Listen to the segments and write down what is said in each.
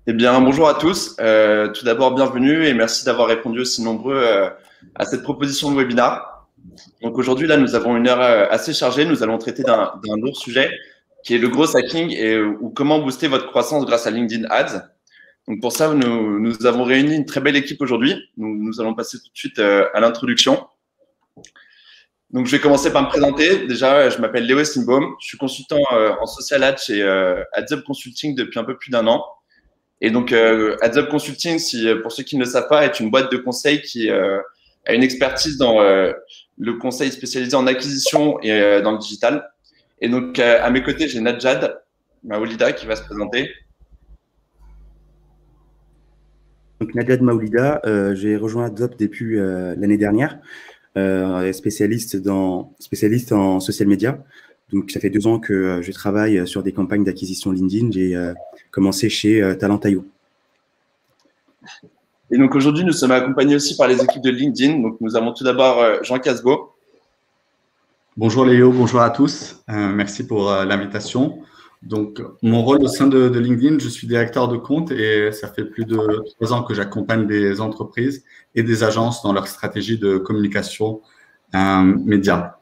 Eh bien, bonjour à tous. Tout d'abord, bienvenue et merci d'avoir répondu aussi nombreux à cette proposition de webinar. Donc aujourd'hui, là, nous avons une heure assez chargée. Nous allons traiter d'un lourd sujet qui est le gros hacking et ou comment booster votre croissance grâce à LinkedIn Ads. Donc pour ça, nous avons réuni une très belle équipe aujourd'hui. Nous allons passer tout de suite à l'introduction. Donc je vais commencer par me présenter. Déjà, je m'appelle Léo Simbaum. Je suis consultant en social ads chez AdsUp Consulting depuis un peu plus d'un an. Et donc, AdsUp Consulting, pour ceux qui ne le savent pas, est une boîte de conseil qui a une expertise dans le conseil spécialisé en acquisition et dans le digital. Et donc, à mes côtés, j'ai Najad Maoulida qui va se présenter. Donc, Najad Maoulida, j'ai rejoint AdsUp depuis l'année dernière, spécialiste en social media. Donc, ça fait 2 ans que je travaille sur des campagnes d'acquisition LinkedIn. J'ai commencé chez Talent.io. Et donc, aujourd'hui, nous sommes accompagnés aussi par les équipes de LinkedIn. Donc, nous avons tout d'abord Jean Casbeau. Bonjour Léo, bonjour à tous. Merci pour l'invitation. Donc, mon rôle au sein de LinkedIn, je suis directeur de compte et ça fait plus de 3 ans que j'accompagne des entreprises et des agences dans leur stratégie de communication média.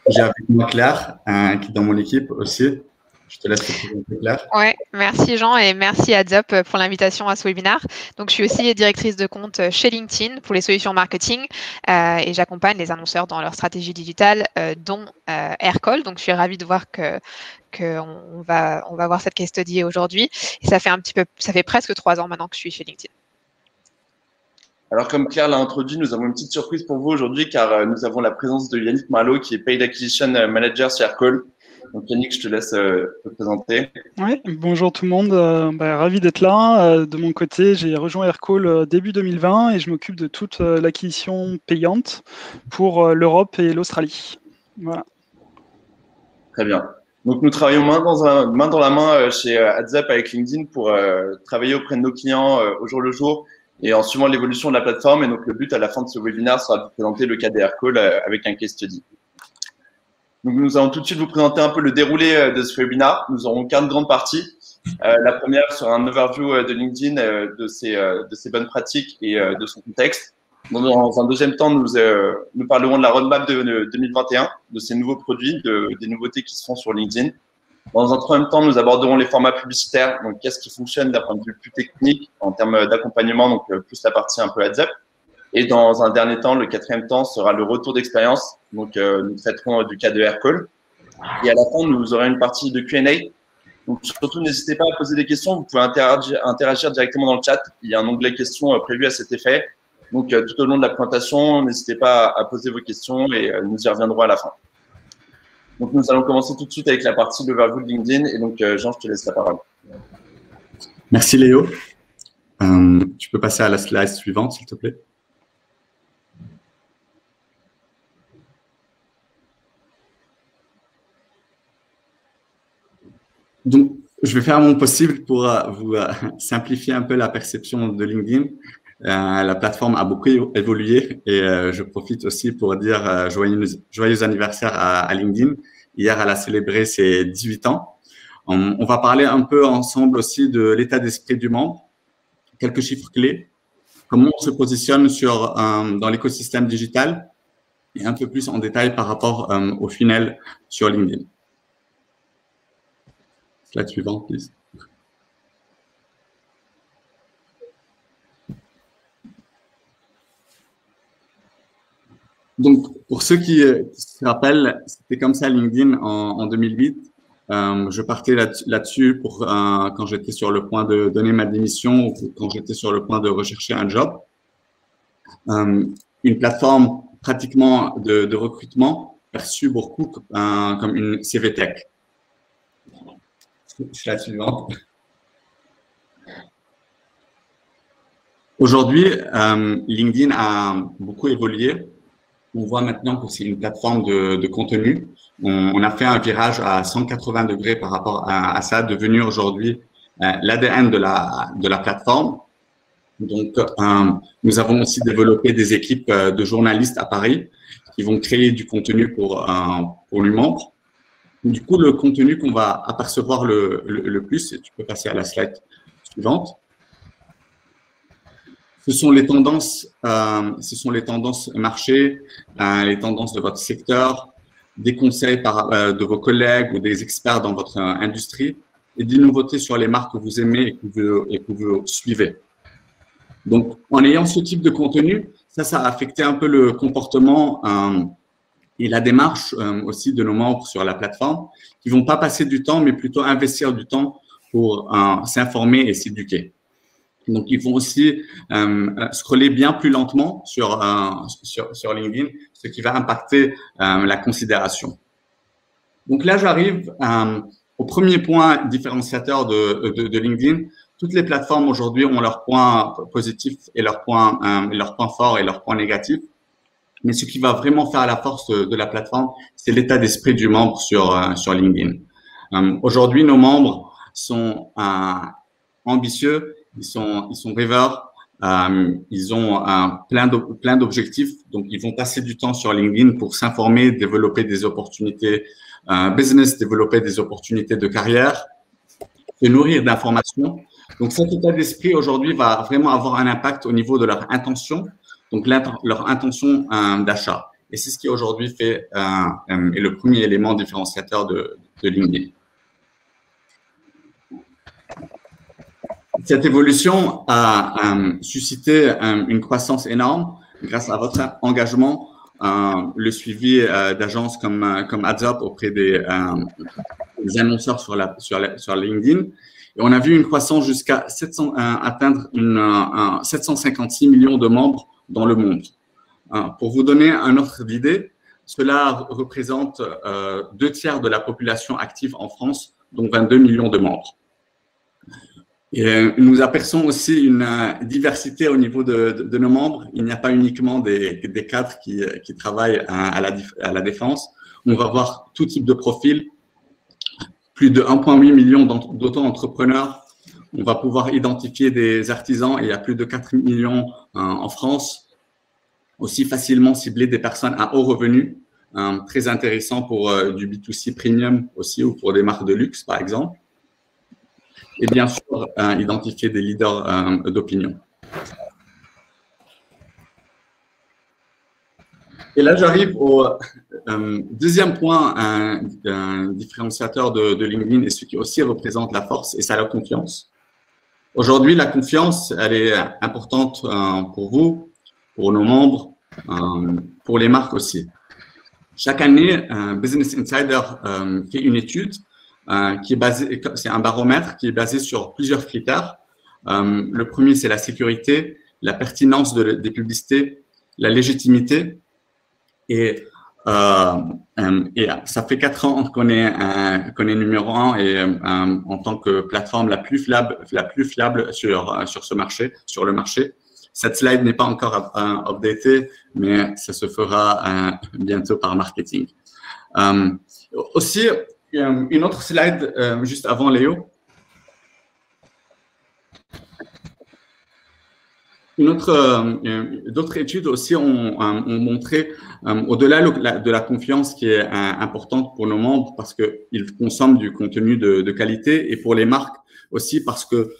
J'ai avec moi Claire, qui est dans mon équipe aussi. Je te laisse te présenter, Claire. Oui, merci Jean et merci AdsUp pour l'invitation à ce webinaire. Donc, je suis aussi directrice de compte chez LinkedIn pour les solutions marketing et j'accompagne les annonceurs dans leur stratégie digitale, dont Aircall. Donc, je suis ravie de voir qu'on va voir cette case study aujourd'hui. Et ça fait presque 3 ans maintenant que je suis chez LinkedIn. Alors, comme Claire l'a introduit, nous avons une petite surprise pour vous aujourd'hui car nous avons la présence de Yannick Marlot qui est Paid Acquisition Manager chez Aircall. Donc Yannick, je te laisse te présenter. Oui, bonjour tout le monde, ravi d'être là. De mon côté, j'ai rejoint Aircall début 2020 et je m'occupe de toute l'acquisition payante pour l'Europe et l'Australie. Voilà. Très bien. Donc nous travaillons main dans la main chez AdsUp avec LinkedIn pour travailler auprès de nos clients au jour le jour et en suivant l'évolution de la plateforme. Et donc le but à la fin de ce webinaire sera de vous présenter le cas d'Aircall avec un case study. Donc, nous allons tout de suite vous présenter un peu le déroulé de ce webinaire. Nous aurons 4 grandes parties. La première sera un overview de LinkedIn, de ses bonnes pratiques et de son contexte. Dans un deuxième temps, nous parlerons de la roadmap de 2021, de ces nouveaux produits, des nouveautés qui se font sur LinkedIn. Dans un troisième temps, nous aborderons les formats publicitaires. Donc, qu'est-ce qui fonctionne d'un point de vue plus technique en termes d'accompagnement, donc plus la partie un peu AdsUp. Et dans un dernier temps, le 4e temps sera le retour d'expérience. Donc, nous traiterons du cas de Aircall. Et à la fin, nous aurons une partie de Q&A. Donc, surtout, n'hésitez pas à poser des questions. Vous pouvez interagir directement dans le chat. Il y a un onglet questions prévu à cet effet. Donc, tout au long de la présentation, n'hésitez pas à poser vos questions et nous y reviendrons à la fin. Donc, nous allons commencer tout de suite avec la partie de l'overview de LinkedIn. Et donc, Jean, je te laisse la parole. Merci Léo. Tu peux passer à la slide suivante, s'il te plaît. Donc, je vais faire mon possible pour vous simplifier un peu la perception de LinkedIn. La plateforme a beaucoup évolué et je profite aussi pour dire joyeux anniversaire à LinkedIn. Hier, elle a célébré ses 18 ans. On va parler un peu ensemble aussi de l'état d'esprit du membre, quelques chiffres clés, comment on se positionne dans l'écosystème digital et un peu plus en détail par rapport au funnel sur LinkedIn. Slide suivante, please. Donc, pour ceux qui se rappellent, c'était comme ça LinkedIn en 2008. Je partais là-dessus quand j'étais sur le point de donner ma démission ou quand j'étais sur le point de rechercher un job. Une plateforme pratiquement de recrutement perçue beaucoup comme une CV Tech. C'est la suivante. Aujourd'hui, LinkedIn a beaucoup évolué. On voit maintenant que c'est une plateforme de contenu. On a fait un virage à 180 degrés par rapport à ça, devenu aujourd'hui l'ADN de la plateforme. Donc, nous avons aussi développé des équipes de journalistes à Paris qui vont créer du contenu pour les membres. Du coup, le contenu qu'on va apercevoir le plus, et tu peux passer à la slide suivante, Ce sont les tendances marché, les tendances de votre secteur, des conseils de vos collègues ou des experts dans votre industrie et des nouveautés sur les marques que vous aimez et que vous suivez. Donc, en ayant ce type de contenu, ça a affecté un peu le comportement et la démarche aussi de nos membres sur la plateforme qui vont pas passer du temps, mais plutôt investir du temps pour s'informer et s'éduquer. Donc, ils vont aussi scroller bien plus lentement sur LinkedIn, ce qui va impacter la considération. Donc là, j'arrive au premier point différenciateur de LinkedIn. Toutes les plateformes aujourd'hui ont leurs points positifs et leurs points forts et leurs points négatifs. Mais ce qui va vraiment faire la force de la plateforme, c'est l'état d'esprit du membre sur LinkedIn. Aujourd'hui, nos membres sont ambitieux, ils sont rêveurs, ils ont plein d'objectifs. Donc, ils vont passer du temps sur LinkedIn pour s'informer, développer des opportunités business, développer des opportunités de carrière, se nourrir d'informations. Donc, cet état d'esprit aujourd'hui va vraiment avoir un impact au niveau de leur intention, donc leur intention d'achat. Et c'est ce qui aujourd'hui est le premier élément différenciateur de LinkedIn. Cette évolution a suscité une croissance énorme grâce à votre engagement, le suivi d'agences comme AdsUp auprès des annonceurs sur LinkedIn. Et on a vu une croissance jusqu'à atteindre 756 millions de membres dans le monde. Pour vous donner un ordre d'idée, cela représente 2/3 de la population active en France, donc 22 millions de membres. Et nous apercevons aussi une diversité au niveau de nos membres. Il n'y a pas uniquement des cadres qui travaillent à la défense. On va voir tout type de profil. Plus de 1,8 million d'auto-entrepreneurs. On va pouvoir identifier des artisans et il y a plus de 4 millions en France. Aussi facilement cibler des personnes à haut revenu. Très intéressant pour du B2C premium aussi ou pour des marques de luxe, par exemple. Et bien sûr, identifier des leaders d'opinion. Et là, j'arrive au deuxième point différenciateur de LinkedIn et ce qui aussi représente la force, et c'est la confiance. Aujourd'hui, la confiance, elle est importante pour vous, pour nos membres, pour les marques aussi. Chaque année, Business Insider fait une étude qui est basée, c'est un baromètre qui est basé sur plusieurs critères. Le premier, c'est la sécurité, la pertinence des publicités, la légitimité. Et ça fait 4 ans qu'on est numéro 1 et en tant que plateforme la plus fiable sur le marché. Cette slide n'est pas encore updatée, mais ça se fera bientôt par marketing. Aussi, une autre slide juste avant Léo. D'autres études aussi ont montré, au-delà de la confiance qui est importante pour nos membres parce qu'ils consomment du contenu de qualité et pour les marques aussi parce que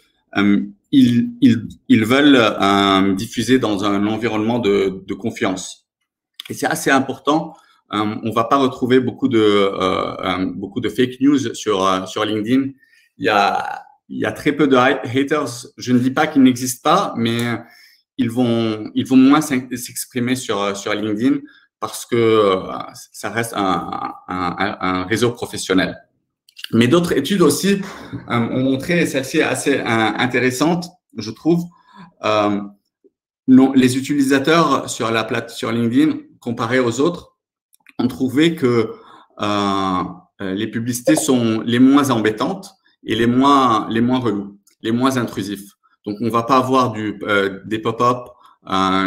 ils veulent diffuser dans un environnement de confiance. Et c'est assez important. On va pas retrouver beaucoup de fake news sur LinkedIn. Il y a très peu de haters. Je ne dis pas qu'ils n'existent pas, mais ils vont moins s'exprimer sur LinkedIn parce que ça reste un réseau professionnel. Mais d'autres études aussi ont montré, et celle-ci est assez intéressante, je trouve, les utilisateurs sur LinkedIn, comparés aux autres, ont trouvé que les publicités sont les moins embêtantes et les moins relous, les moins intrusifs. Donc, on va pas avoir des pop-up,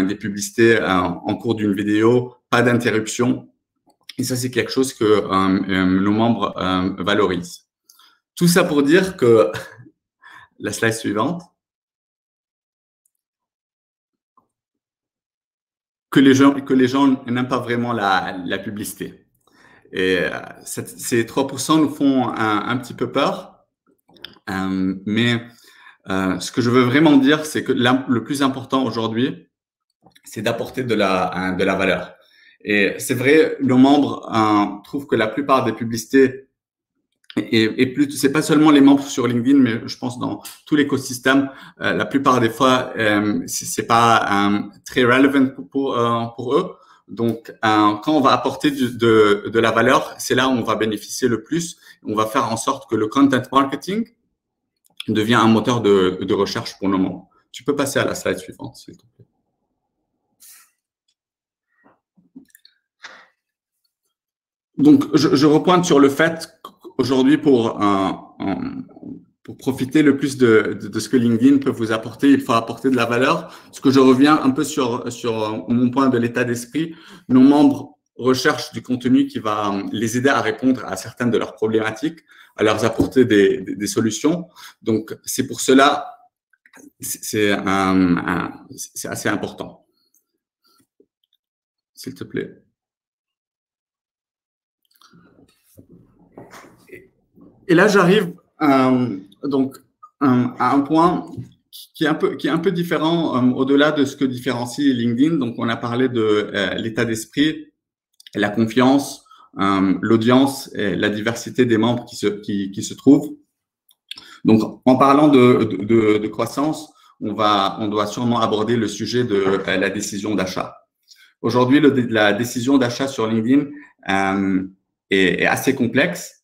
des publicités en cours d'une vidéo, pas d'interruption. Et ça, c'est quelque chose que nos membres valorisent. Tout ça pour dire que la slide suivante, que les gens n'aiment pas vraiment la publicité. Et ces 3% nous font un petit peu peur, mais Ce que je veux vraiment dire, c'est que le plus important aujourd'hui, c'est d'apporter de la valeur. Et c'est vrai, nos membres trouvent que la plupart des publicités et plus, c'est pas seulement les membres sur LinkedIn, mais je pense dans tout l'écosystème, la plupart des fois, c'est pas très relevant pour eux. Donc, quand on va apporter de la valeur, c'est là où on va bénéficier le plus. On va faire en sorte que le content marketing devient un moteur de recherche pour nos membres. Tu peux passer à la slide suivante, s'il te plaît. Donc, je repointe sur le fait qu'aujourd'hui, pour profiter le plus de ce que LinkedIn peut vous apporter, il faut apporter de la valeur. Ce que je reviens un peu sur mon point de l'état d'esprit, nos membres recherchent du contenu qui va les aider à répondre à certaines de leurs problématiques, à leur apporter des solutions. Donc, c'est pour cela, c'est assez important. S'il te plaît. Et là, j'arrive donc à un point qui est un peu différent au-delà de ce que différencie LinkedIn. Donc, on a parlé de l'état d'esprit, la confiance, l'audience et la diversité des membres qui se trouvent. Donc, en parlant de croissance, on doit sûrement aborder le sujet de la décision d'achat. Aujourd'hui, la décision d'achat sur LinkedIn est assez complexe.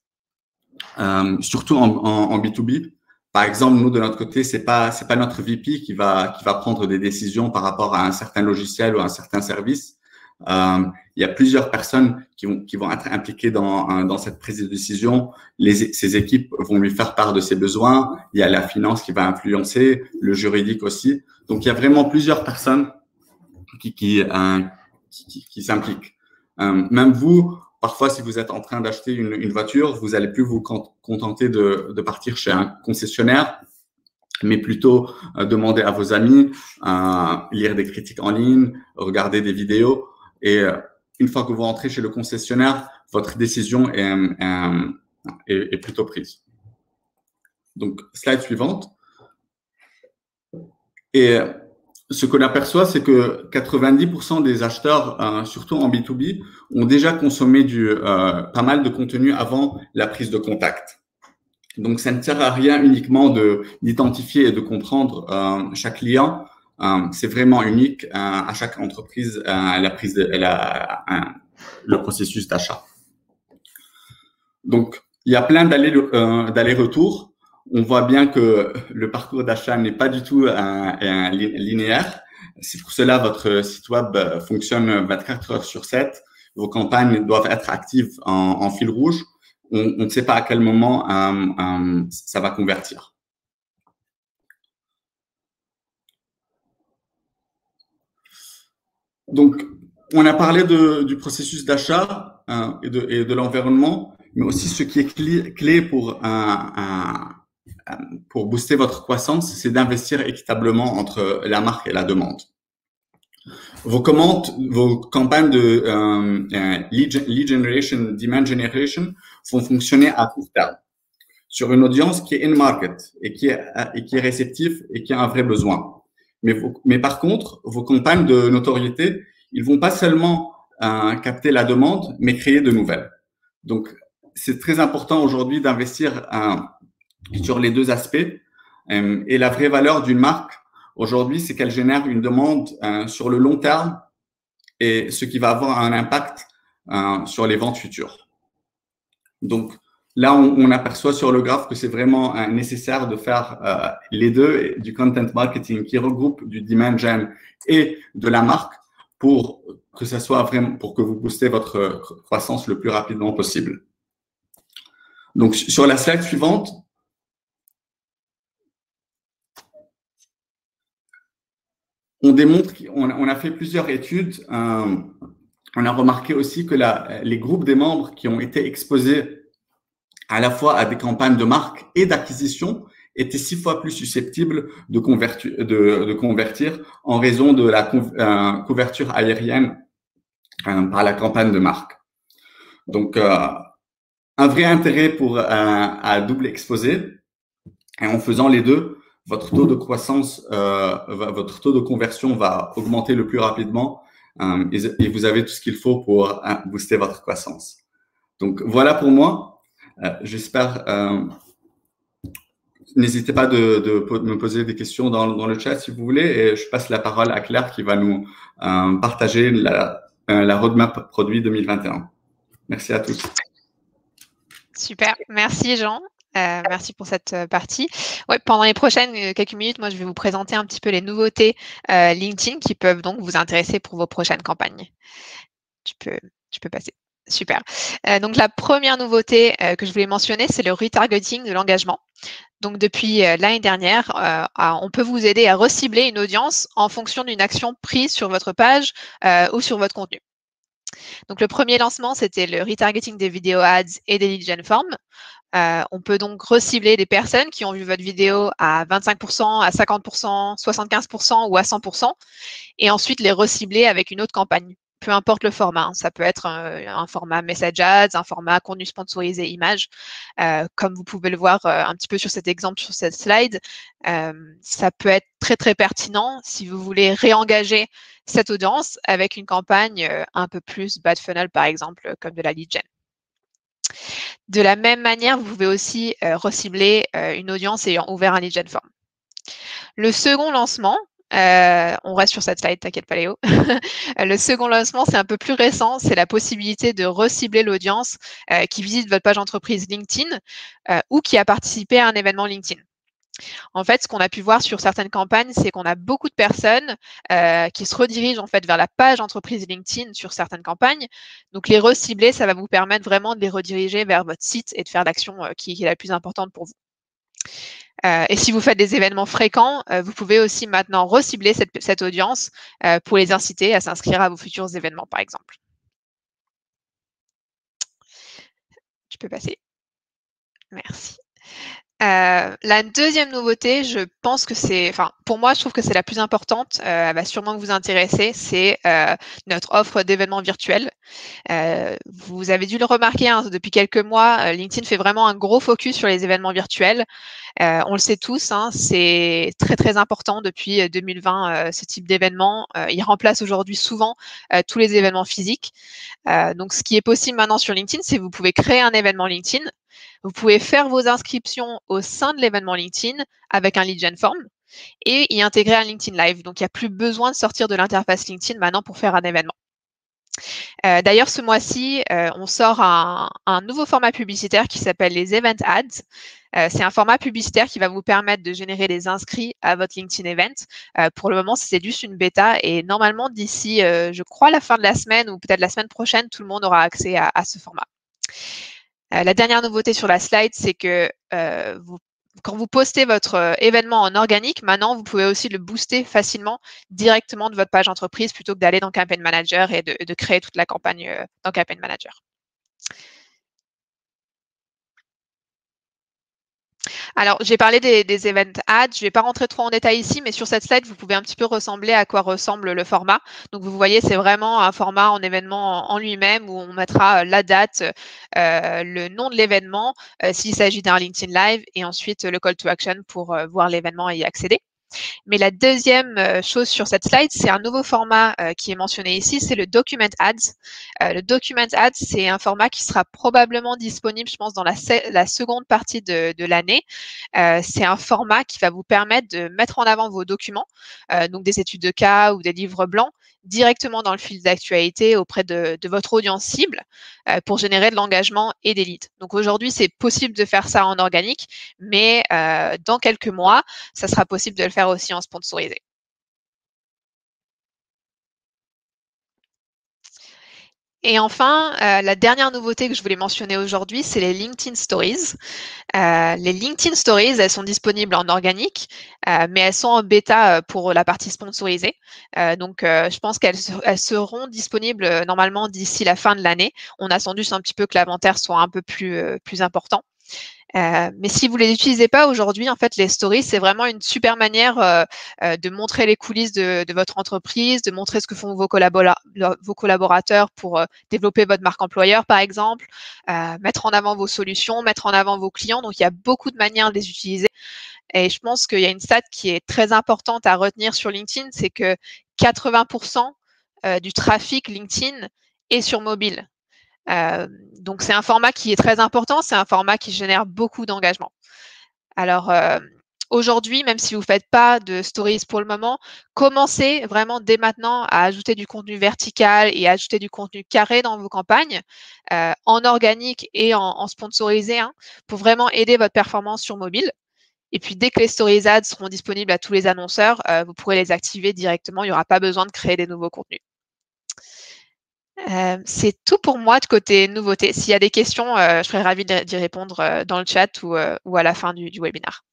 Surtout en B2B. Par exemple, nous, de notre côté, c'est pas notre VP qui va prendre des décisions par rapport à un certain logiciel ou à un certain service. Il y a plusieurs personnes qui vont être impliquées dans cette prise de décision. Ces équipes vont lui faire part de ses besoins. Il y a la finance qui va influencer, le juridique aussi. Donc, il y a vraiment plusieurs personnes qui s'impliquent. Même vous, parfois, si vous êtes en train d'acheter une voiture, vous allez plus vous contenter de partir chez un concessionnaire, mais plutôt demander à vos amis, lire des critiques en ligne, regarder des vidéos. Et une fois que vous rentrez chez le concessionnaire, votre décision est plutôt prise. Donc, slide suivante. Et ce qu'on aperçoit, c'est que 90% des acheteurs, surtout en B2B, ont déjà consommé pas mal de contenu avant la prise de contact. Donc, ça ne sert à rien uniquement d'identifier et de comprendre chaque client. C'est vraiment unique à chaque entreprise, le processus d'achat. Donc, il y a plein d'allers-retours. On voit bien que le parcours d'achat n'est pas du tout linéaire. C'est pour cela que votre site web fonctionne 24 heures sur 7. Vos campagnes doivent être actives en fil rouge. On ne sait pas à quel moment ça va convertir. Donc, on a parlé du processus d'achat et de l'environnement, mais aussi ce qui est clé pour booster votre croissance, c'est d'investir équitablement entre la marque et la demande. Vos campagnes de lead generation, demand generation vont fonctionner à court terme sur une audience qui est in-market et qui est réceptive et qui a un vrai besoin. Mais par contre, vos campagnes de notoriété, ils vont pas seulement capter la demande, mais créer de nouvelles. Donc, c'est très important aujourd'hui d'investir sur les deux aspects. Et la vraie valeur d'une marque, aujourd'hui, c'est qu'elle génère une demande sur le long terme et ce qui va avoir un impact sur les ventes futures. Donc, là, on aperçoit sur le graphe que c'est vraiment nécessaire de faire les deux, du content marketing qui regroupe du demand gen et de la marque pour que ça soit vraiment, pour que vous boostez votre croissance le plus rapidement possible. Donc, sur la slide suivante, on démontre qu'on a fait plusieurs études. On a remarqué aussi que les groupes des membres qui ont été exposés à la fois à des campagnes de marque et d'acquisition étaient 6 fois plus susceptibles de convertir en raison de la couverture aérienne par la campagne de marque. Donc, un vrai intérêt pour à double exposé. Et en faisant les deux, votre taux de croissance, votre taux de conversion va augmenter le plus rapidement et vous avez tout ce qu'il faut pour booster votre croissance. Donc, voilà pour moi. J'espère. N'hésitez pas de me poser des questions dans le chat si vous voulez. Et je passe la parole à Claire qui va nous partager la roadmap produit 2021. Merci à tous. Super, merci Jean. Merci pour cette partie. Ouais, pendant les prochaines quelques minutes, moi, je vais vous présenter un petit peu les nouveautés LinkedIn qui peuvent donc vous intéresser pour vos prochaines campagnes. Tu peux passer. Super. Donc, la première nouveauté que je voulais mentionner, c'est le retargeting de l'engagement. Donc, depuis l'année dernière, on peut vous aider à recibler une audience en fonction d'une action prise sur votre page ou sur votre contenu. Donc, le premier lancement, c'était le retargeting des vidéos ads et des lead gen forms. On peut donc recibler des personnes qui ont vu votre vidéo à 25%, à 50%, 75% ou à 100% et ensuite les recibler avec une autre campagne. Peu importe le format, hein. Ça peut être un format message ads, un format contenu sponsorisé image. Comme vous pouvez le voir un petit peu sur cet exemple, sur cette slide, ça peut être très, très pertinent si vous voulez réengager cette audience avec une campagne un peu plus bad funnel, par exemple, comme de la lead gen. De la même manière, vous pouvez aussi recibler une audience ayant ouvert un lead gen form. Le second lancement, on reste sur cette slide, t'inquiète pas Léo. Le second lancement, c'est un peu plus récent, c'est la possibilité de recibler l'audience qui visite votre page entreprise LinkedIn ou qui a participé à un événement LinkedIn. En fait, ce qu'on a pu voir sur certaines campagnes, c'est qu'on a beaucoup de personnes qui se redirigent en fait vers la page entreprise LinkedIn sur certaines campagnes. Donc, les recibler, ça va vous permettre vraiment de les rediriger vers votre site et de faire l'action qui est la plus importante pour vous. Et si vous faites des événements fréquents, vous pouvez aussi maintenant recibler cette audience pour les inciter à s'inscrire à vos futurs événements, par exemple. Tu peux passer. Merci. La deuxième nouveauté, je pense que pour moi, je trouve que c'est la plus importante, elle va sûrement vous intéresser, c'est notre offre d'événements virtuels. Vous avez dû le remarquer, hein, depuis quelques mois, LinkedIn fait vraiment un gros focus sur les événements virtuels. On le sait tous, hein, c'est très très important depuis 2020, ce type d'événement. Il remplace aujourd'hui souvent tous les événements physiques. Donc, ce qui est possible maintenant sur LinkedIn, c'est que vous pouvez créer un événement LinkedIn. Vous pouvez faire vos inscriptions au sein de l'événement LinkedIn avec un lead gen form et y intégrer un LinkedIn Live. Donc, il n'y a plus besoin de sortir de l'interface LinkedIn maintenant pour faire un événement. D'ailleurs, ce mois-ci, on sort un nouveau format publicitaire qui s'appelle les Event Ads. C'est un format publicitaire qui va vous permettre de générer des inscrits à votre LinkedIn Event. Pour le moment, c'est juste une bêta et normalement, d'ici, je crois, la fin de la semaine ou peut-être la semaine prochaine, tout le monde aura accès à ce format. La dernière nouveauté sur la slide, c'est que quand vous postez votre événement en organique, maintenant, vous pouvez aussi le booster facilement directement de votre page entreprise plutôt que d'aller dans Campaign Manager et de créer toute la campagne dans Campaign Manager. Alors, j'ai parlé des event ads. Je ne vais pas rentrer trop en détail ici, mais sur cette slide, vous pouvez un petit peu ressembler à quoi ressemble le format. Donc, vous voyez, c'est vraiment un format en événement en lui-même où on mettra la date, le nom de l'événement, s'il s'agit d'un LinkedIn Live, et ensuite le call to action pour voir l'événement et y accéder. Mais la deuxième chose sur cette slide, c'est un nouveau format qui est mentionné ici, c'est le Document Ads. Le Document Ads, c'est un format qui sera probablement disponible, je pense, dans la seconde partie de l'année. C'est un format qui va vous permettre de mettre en avant vos documents, donc des études de cas ou des livres blancs, directement dans le fil d'actualité auprès de votre audience cible pour générer de l'engagement et des leads. Donc aujourd'hui, c'est possible de faire ça en organique, mais dans quelques mois, ça sera possible de le faire aussi en sponsorisé. Et enfin, la dernière nouveauté que je voulais mentionner aujourd'hui, c'est les LinkedIn Stories. Les LinkedIn Stories, elles sont disponibles en organique, mais elles sont en bêta pour la partie sponsorisée. Donc, je pense qu'elles seront disponibles normalement d'ici la fin de l'année. On attend juste un petit peu que l'inventaire soit un peu plus important. Mais si vous ne les utilisez pas aujourd'hui, en fait, les stories, c'est vraiment une super manière de montrer les coulisses de votre entreprise, de montrer ce que font vos collaborateurs pour développer votre marque employeur, par exemple, mettre en avant vos solutions, mettre en avant vos clients. Donc, il y a beaucoup de manières de les utiliser Et je pense qu'il y a une stat qui est très importante à retenir sur LinkedIn, c'est que 80% du trafic LinkedIn est sur mobile. Donc, c'est un format qui est très important, c'est un format qui génère beaucoup d'engagement. Alors, aujourd'hui, même si vous ne faites pas de stories pour le moment, commencez vraiment dès maintenant à ajouter du contenu vertical et à ajouter du contenu carré dans vos campagnes, en organique et en sponsorisé, hein, pour vraiment aider votre performance sur mobile. Et puis, dès que les Stories Ads seront disponibles à tous les annonceurs, vous pourrez les activer directement. Il n'y aura pas besoin de créer des nouveaux contenus. C'est tout pour moi de côté nouveauté. S'il y a des questions, je serais ravie d'y répondre dans le chat ou à la fin du webinaire.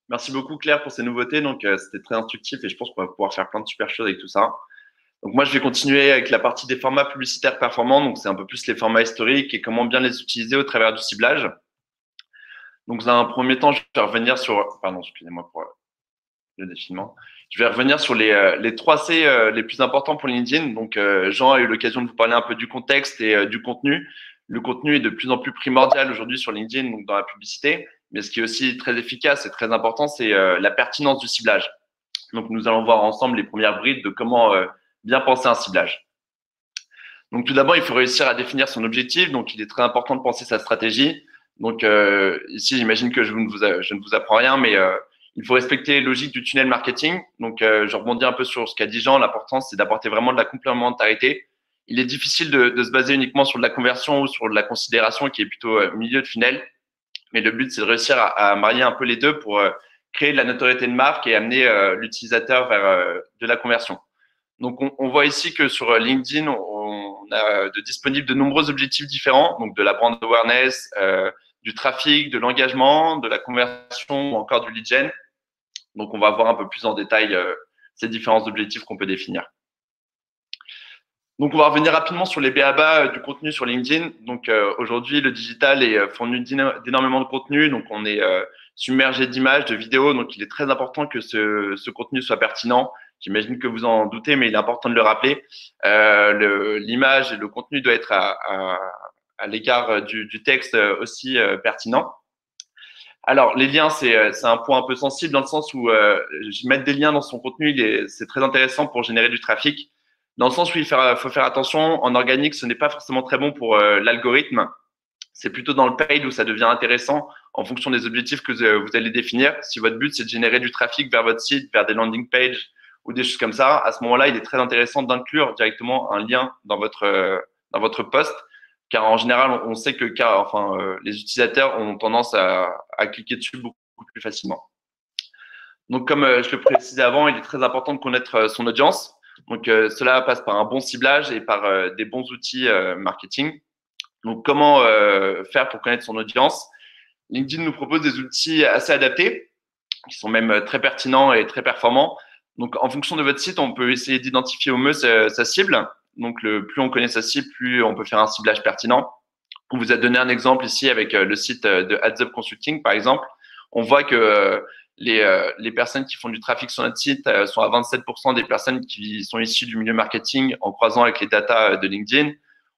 Merci beaucoup Claire pour ces nouveautés. Donc, c'était très instructif et je pense qu'on va pouvoir faire plein de super choses avec tout ça. Donc, moi, je vais continuer avec la partie des formats publicitaires performants. Donc, c'est un peu plus les formats historiques et comment bien les utiliser au travers du ciblage. Donc, dans un premier temps, je vais revenir sur… Pardon, excusez-moi pour le défilement. Je vais revenir sur les 3 C les plus importants pour LinkedIn. Donc, Jean a eu l'occasion de vous parler un peu du contexte et du contenu. Le contenu est de plus en plus primordial aujourd'hui sur LinkedIn, donc dans la publicité. Mais ce qui est aussi très efficace et très important, c'est la pertinence du ciblage. Donc, nous allons voir ensemble les premières brides de comment bien penser un ciblage. Donc, tout d'abord, il faut réussir à définir son objectif. Donc, il est très important de penser sa stratégie. Donc, ici, j'imagine que je ne vous apprends rien, mais il faut respecter les logiques du tunnel marketing. Donc, je rebondis un peu sur ce qu'a dit Jean. L'important, c'est d'apporter vraiment de la complémentarité. Il est difficile de se baser uniquement sur de la conversion ou sur de la considération qui est plutôt milieu de funnel. Mais le but, c'est de réussir à marier un peu les deux pour créer de la notoriété de marque et amener l'utilisateur vers de la conversion. Donc, on voit ici que sur LinkedIn, on a disponible de nombreux objectifs différents, donc de la brand awareness, du trafic, de l'engagement, de la conversion ou encore du lead gen. Donc, on va voir un peu plus en détail ces différents objectifs qu'on peut définir. Donc, on va revenir rapidement sur les b.a.-ba du contenu sur LinkedIn. Donc, aujourd'hui, le digital est fourni d'énormément de contenu. Donc, on est submergé d'images, de vidéos. Donc, il est très important que ce contenu soit pertinent. J'imagine que vous en doutez, mais il est important de le rappeler. L'image et le contenu doit être à l'égard du texte aussi pertinent. Alors, les liens, c'est un point un peu sensible dans le sens où mettre des liens dans son contenu, c'est très intéressant pour générer du trafic. Dans le sens où il faut faire attention, en organique, ce n'est pas forcément très bon pour l'algorithme. C'est plutôt dans le paid où ça devient intéressant en fonction des objectifs que vous allez définir. Si votre but, c'est de générer du trafic vers votre site, vers des landing pages ou des choses comme ça, à ce moment-là, il est très intéressant d'inclure directement un lien dans votre post. Car en général, on sait que les utilisateurs ont tendance à cliquer dessus beaucoup plus facilement. Donc, comme je le précisais avant, il est très important de connaître son audience. Donc, cela passe par un bon ciblage et par des bons outils marketing. Donc, comment faire pour connaître son audience? LinkedIn nous propose des outils assez adaptés, qui sont même très pertinents et très performants. Donc, en fonction de votre site, on peut essayer d'identifier au mieux sa cible. Donc, plus on connaît sa cible, plus on peut faire un ciblage pertinent. On vous a donné un exemple ici avec le site de AdsUp Consulting, par exemple. On voit que les personnes qui font du trafic sur notre site sont à 27% des personnes qui sont issues du milieu marketing en croisant avec les datas de LinkedIn.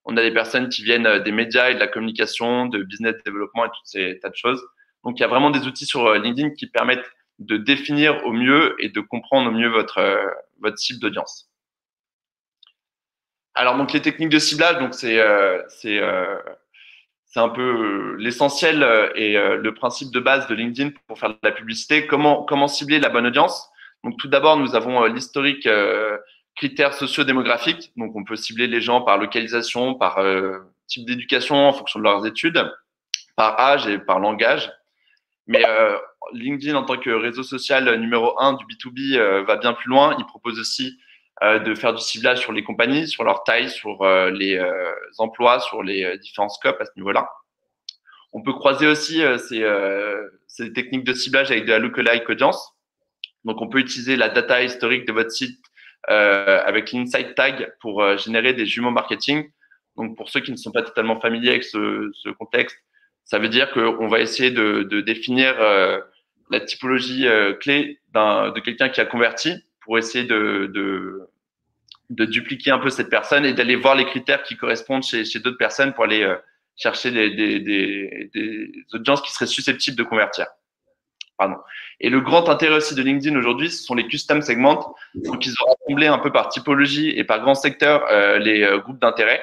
On a des personnes qui viennent des médias et de la communication, de business développement et toutes ces tas de choses. Donc, il y a vraiment des outils sur LinkedIn qui permettent de définir au mieux et de comprendre au mieux votre cible d'audience. Alors, donc, les techniques de ciblage, donc c'est un peu l'essentiel et le principe de base de LinkedIn pour faire de la publicité. Comment cibler la bonne audience? Donc, tout d'abord, nous avons l'historique critères socio-démographiques. Donc, on peut cibler les gens par localisation, par type d'éducation en fonction de leurs études, par âge et par langage. Mais LinkedIn, en tant que réseau social numéro 1 du B2B, va bien plus loin. Il propose aussi de faire du ciblage sur les compagnies, sur leur taille, sur les emplois, sur les différents scopes à ce niveau-là. On peut croiser aussi ces techniques de ciblage avec de la lookalike audience. Donc, on peut utiliser la data historique de votre site avec l'insight tag pour générer des jumeaux marketing. Donc, pour ceux qui ne sont pas totalement familiers avec ce contexte, ça veut dire qu'on va essayer de définir la typologie clé de quelqu'un qui a converti pour essayer de dupliquer un peu cette personne et d'aller voir les critères qui correspondent chez d'autres personnes pour aller chercher des audiences qui seraient susceptibles de convertir. Pardon. Et le grand intérêt aussi de LinkedIn aujourd'hui, ce sont les custom segments. Donc, ils ont rassemblé un peu par typologie et par grand secteur les groupes d'intérêt.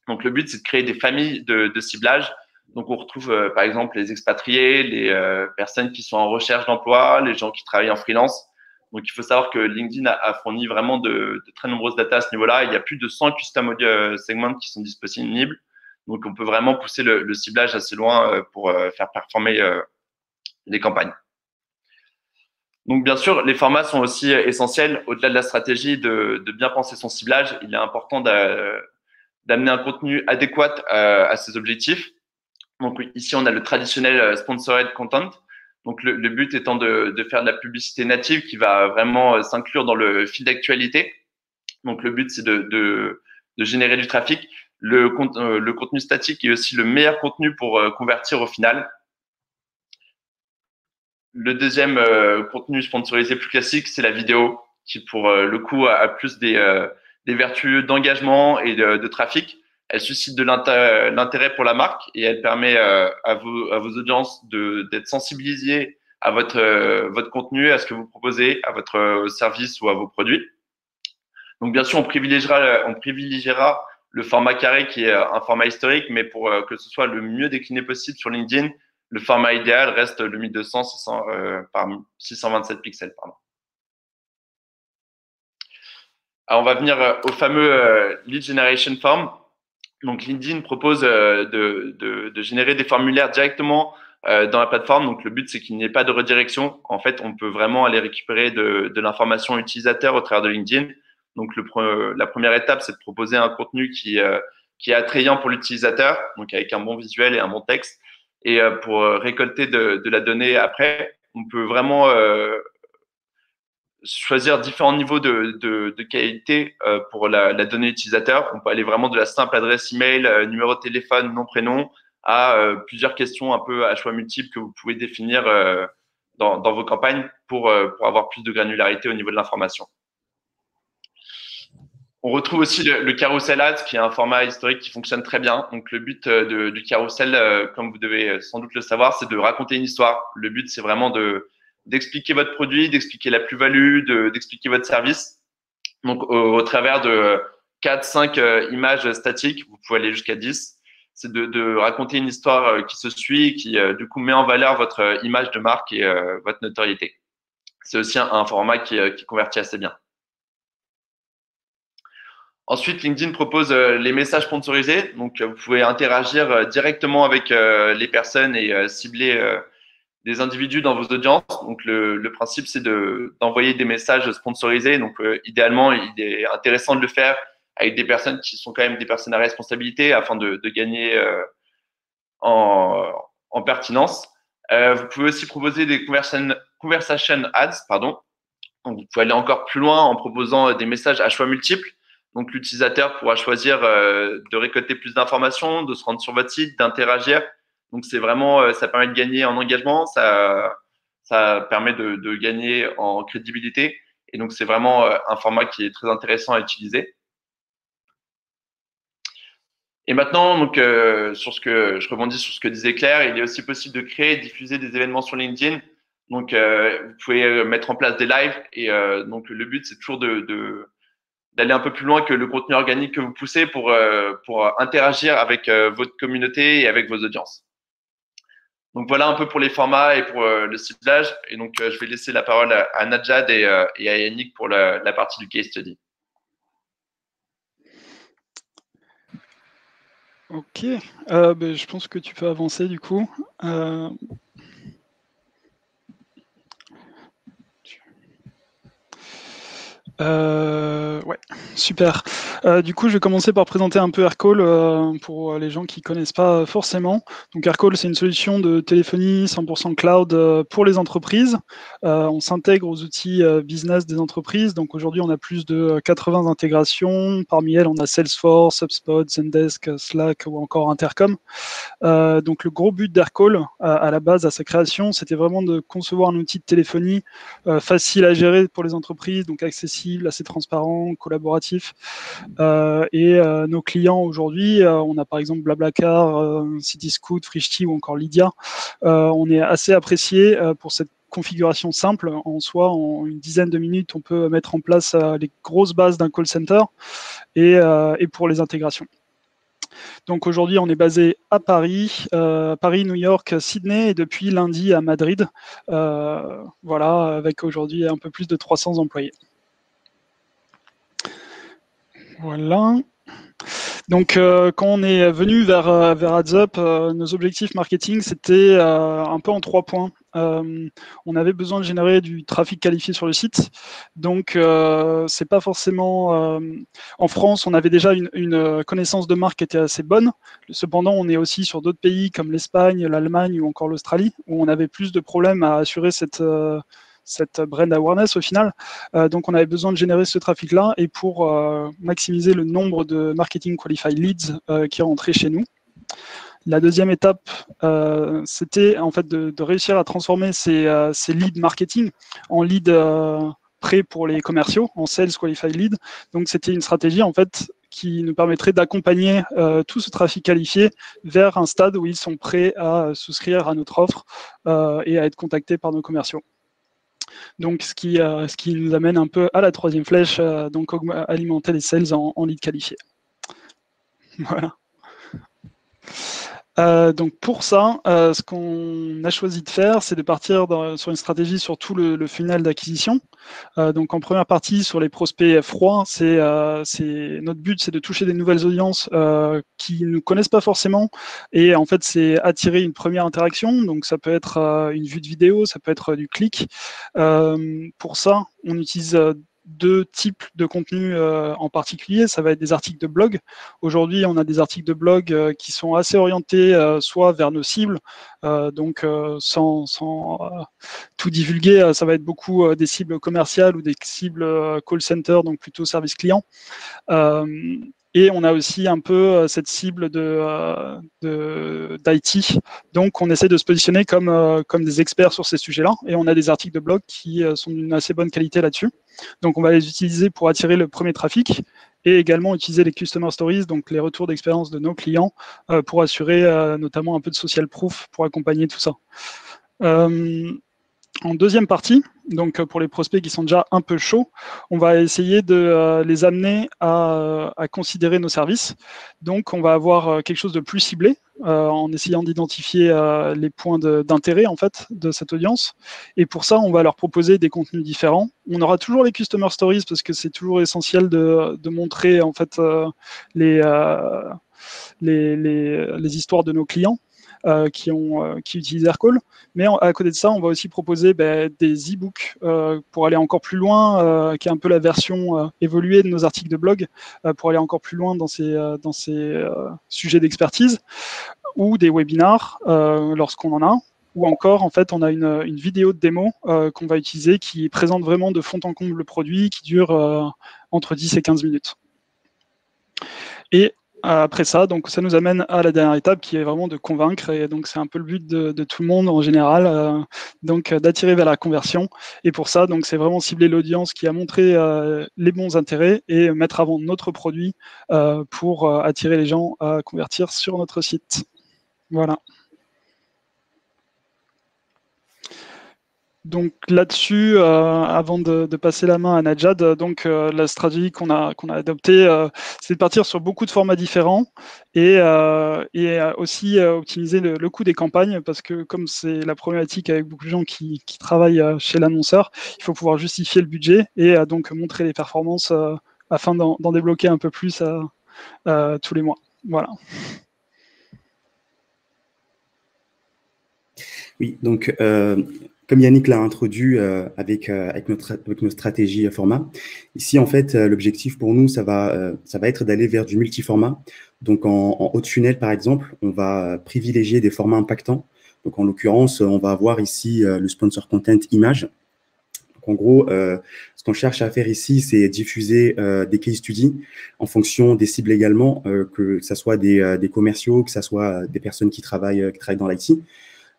Donc, le but, c'est de créer des familles de ciblage. Donc, on retrouve par exemple les expatriés, les personnes qui sont en recherche d'emploi, les gens qui travaillent en freelance. Donc, il faut savoir que LinkedIn a fourni vraiment de très nombreuses datas à ce niveau-là. Il y a plus de 100 custom segments qui sont disponibles. Donc, on peut vraiment pousser le ciblage assez loin pour faire performer les campagnes. Donc, bien sûr, les formats sont aussi essentiels. Au-delà de la stratégie de bien penser son ciblage, il est important d'amener un contenu adéquat à ses objectifs. Donc, ici, on a le traditionnel sponsored content. Donc, le but étant de faire de la publicité native qui va vraiment s'inclure dans le fil d'actualité. Donc, le but, c'est de générer du trafic. Le contenu statique est aussi le meilleur contenu pour convertir au final. Le deuxième contenu sponsorisé plus classique, c'est la vidéo, qui pour le coup a plus des vertus d'engagement et de trafic. Elle suscite de l'intérêt pour la marque et elle permet à vos audiences d'être sensibilisées à votre contenu, à ce que vous proposez, à votre service ou à vos produits. Donc, bien sûr, on privilégiera le format carré qui est un format historique, mais pour que ce soit le mieux décliné possible sur LinkedIn, le format idéal reste le 1200 par 627 pixels. Pardon. Alors, on va venir au fameux lead generation form. Donc, LinkedIn propose de générer des formulaires directement dans la plateforme. Donc, le but, c'est qu'il n'y ait pas de redirection. En fait, on peut vraiment aller récupérer de l'information utilisateur au travers de LinkedIn. Donc, la première étape, c'est de proposer un contenu qui est attrayant pour l'utilisateur, donc avec un bon visuel et un bon texte. Et pour récolter de la donnée après, on peut vraiment choisir différents niveaux de qualité pour la donnée utilisateur. On peut aller vraiment de la simple adresse email, numéro de téléphone, nom, prénom, à plusieurs questions un peu à choix multiples que vous pouvez définir dans vos campagnes pour avoir plus de granularité au niveau de l'information. On retrouve aussi le carousel ads, qui est un format historique qui fonctionne très bien. Donc, le but du carousel, comme vous devez sans doute le savoir, c'est de raconter une histoire. Le but, c'est vraiment d'expliquer votre produit, d'expliquer la plus-value, d'expliquer votre service. Donc, au travers de 4-5 images statiques, vous pouvez aller jusqu'à 10. C'est de raconter une histoire qui se suit, qui du coup met en valeur votre image de marque et votre notoriété. C'est aussi un format qui convertit assez bien. Ensuite, LinkedIn propose les messages sponsorisés. Donc, vous pouvez interagir directement avec les personnes et cibler des individus dans vos audiences. Donc, le principe, c'est d'envoyer des messages sponsorisés. Donc, idéalement, il est intéressant de le faire avec des personnes qui sont quand même des personnes à responsabilité afin de gagner en pertinence. Vous pouvez aussi proposer des conversation ads, pardon. Donc, vous pouvez aller encore plus loin en proposant des messages à choix multiples. Donc, l'utilisateur pourra choisir de récolter plus d'informations, de se rendre sur votre site, d'interagir. Donc, c'est vraiment, ça permet de gagner en engagement, ça permet de gagner en crédibilité. Et donc, c'est vraiment un format qui est très intéressant à utiliser. Et maintenant, donc, je rebondis sur ce que disait Claire, il est aussi possible de créer et diffuser des événements sur LinkedIn. Donc, vous pouvez mettre en place des lives. Et donc, le but, c'est toujours d'aller un peu plus loin que le contenu organique que vous poussez pour interagir avec votre communauté et avec vos audiences. Donc, voilà un peu pour les formats et pour le ciblage. Et donc, je vais laisser la parole à Najad et à Yannick pour la partie du case study. Ok, je pense que tu peux avancer du coup. Ouais, super. Du coup, je vais commencer par présenter un peu Aircall pour les gens qui ne connaissent pas forcément. Donc, Aircall, c'est une solution de téléphonie 100% cloud pour les entreprises. On s'intègre aux outils business des entreprises. Donc, aujourd'hui, on a plus de 80 intégrations. Parmi elles, on a Salesforce, HubSpot, Zendesk, Slack ou encore Intercom. Donc, le gros but d'Aircall, à la base, à sa création, c'était vraiment de concevoir un outil de téléphonie facile à gérer pour les entreprises, donc accessible, assez transparent, collaboratif. Nos clients aujourd'hui, on a par exemple Blablacar, Cityscoot, Frishti ou encore Lydia. On est assez apprécié pour cette configuration simple. En soi, en une dizaine de minutes, on peut mettre en place les grosses bases d'un call center et pour les intégrations. Donc aujourd'hui, on est basé à Paris, New York, Sydney et depuis lundi à Madrid. Voilà, avec aujourd'hui un peu plus de 300 employés. Voilà. Donc, quand on est venu vers AdsUp, nos objectifs marketing, c'était un peu en 3 points. On avait besoin de générer du trafic qualifié sur le site. Donc, c'est pas forcément... en France, on avait déjà une connaissance de marque qui était assez bonne. Cependant, on est aussi sur d'autres pays comme l'Espagne, l'Allemagne ou encore l'Australie, où on avait plus de problèmes à assurer cette brand awareness au final. Donc on avait besoin de générer ce trafic-là et pour maximiser le nombre de marketing qualified leads qui rentraient chez nous. La deuxième étape, c'était en fait de réussir à transformer ces leads marketing en leads prêts pour les commerciaux, en sales qualified lead. Donc c'était une stratégie en fait qui nous permettrait d'accompagner tout ce trafic qualifié vers un stade où ils sont prêts à souscrire à notre offre et à être contactés par nos commerciaux. Donc, ce qui nous amène un peu à la troisième flèche, donc alimenter les sales en lead qualifiés. Voilà. Donc pour ça, ce qu'on a choisi de faire, c'est de partir sur une stratégie sur tout le funnel d'acquisition. Donc en première partie, sur les prospects froids, notre but, c'est de toucher des nouvelles audiences qui ne nous connaissent pas forcément. Et en fait, c'est attirer une première interaction. Donc ça peut être une vue de vidéo, ça peut être du clic. Pour ça, on utilise 2 types de contenus en particulier. Ça va être des articles de blog. Aujourd'hui, on a des articles de blog qui sont assez orientés soit vers nos cibles, donc sans tout divulguer, ça va être beaucoup des cibles commerciales ou des cibles call center, donc plutôt service client. Et on a aussi un peu cette cible d'IT. Donc, on essaie de se positionner comme des experts sur ces sujets-là. Et on a des articles de blog qui sont d'une assez bonne qualité là-dessus. Donc, on va les utiliser pour attirer le premier trafic et également utiliser les Customer Stories, donc les retours d'expérience de nos clients, pour assurer notamment un peu de social proof pour accompagner tout ça. En deuxième partie, donc pour les prospects qui sont déjà un peu chauds, on va essayer de les amener à considérer nos services. Donc, on va avoir quelque chose de plus ciblé en essayant d'identifier les points d'intérêt en fait de cette audience. Et pour ça, on va leur proposer des contenus différents. On aura toujours les Customer Stories parce que c'est toujours essentiel de montrer en fait les histoires de nos clients. Qui utilisent Aircall. Mais à côté de ça, on va aussi proposer des e-books pour aller encore plus loin, qui est un peu la version évoluée de nos articles de blog, pour aller encore plus loin dans ces sujets d'expertise, ou des webinars lorsqu'on en a. Ou encore, en fait, on a une vidéo de démo qu'on va utiliser qui présente vraiment de fond en comble le produit, qui dure entre 10 et 15 minutes. Et après ça, donc ça nous amène à la dernière étape qui est vraiment de convaincre, et donc c'est un peu le but de tout le monde en général, donc d'attirer vers la conversion. Et pour ça, donc c'est vraiment cibler l'audience qui a montré les bons intérêts et mettre avant notre produit pour attirer les gens à convertir sur notre site. Voilà. Donc là-dessus, avant de passer la main à Najad, donc la stratégie qu'on a adoptée, c'est de partir sur beaucoup de formats différents et aussi optimiser le coût des campagnes, parce que comme c'est la problématique avec beaucoup de gens qui travaillent chez l'annonceur, il faut pouvoir justifier le budget et donc montrer les performances afin d'en débloquer un peu plus tous les mois. Voilà. Oui, donc comme Yannick l'a introduit avec notre stratégie format, ici en fait l'objectif pour nous ça va être d'aller vers du multiformat. Donc en haut de funnel par exemple, on va privilégier des formats impactants. Donc en l'occurrence, on va avoir ici le sponsor content image. Donc en gros, ce qu'on cherche à faire ici, c'est diffuser des case studies en fonction des cibles également, que ça soit des commerciaux, que ça soit des personnes qui travaillent dans l'IT.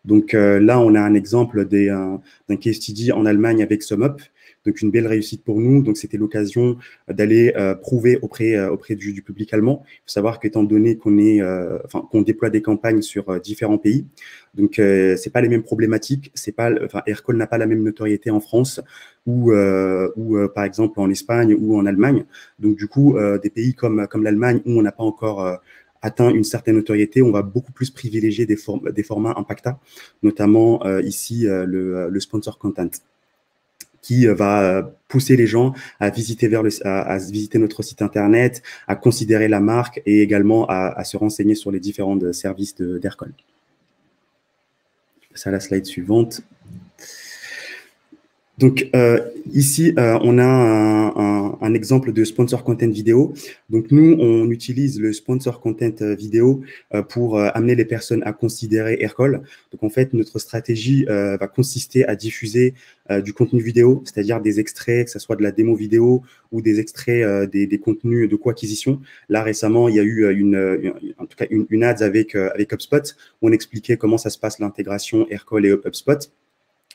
Donc là, on a un exemple d'un case study en Allemagne avec SumUp. Donc, une belle réussite pour nous. Donc, c'était l'occasion d'aller prouver auprès du public allemand. Il faut savoir qu'étant donné qu'on déploie des campagnes sur différents pays, donc c'est pas les mêmes problématiques. Aircall n'a pas la même notoriété en France ou par exemple en Espagne ou en Allemagne. Donc, du coup, des pays comme l'Allemagne où on n'a pas encore atteint une certaine notoriété, on va beaucoup plus privilégier des formats Impacta, notamment ici le sponsor content, qui va pousser les gens à visiter à visiter notre site internet, à considérer la marque et également à se renseigner sur les différents services d'Aircall. C'est la slide suivante. Donc, ici, on a un exemple de sponsor content vidéo. Donc, nous, on utilise le sponsor content vidéo pour amener les personnes à considérer Aircall. Donc, en fait, notre stratégie va consister à diffuser du contenu vidéo, c'est-à-dire des extraits, que ce soit de la démo vidéo ou des extraits des contenus de co-acquisition. Là, récemment, il y a eu en tout cas une ads avec HubSpot où on expliquait comment ça se passe l'intégration Aircall et HubSpot.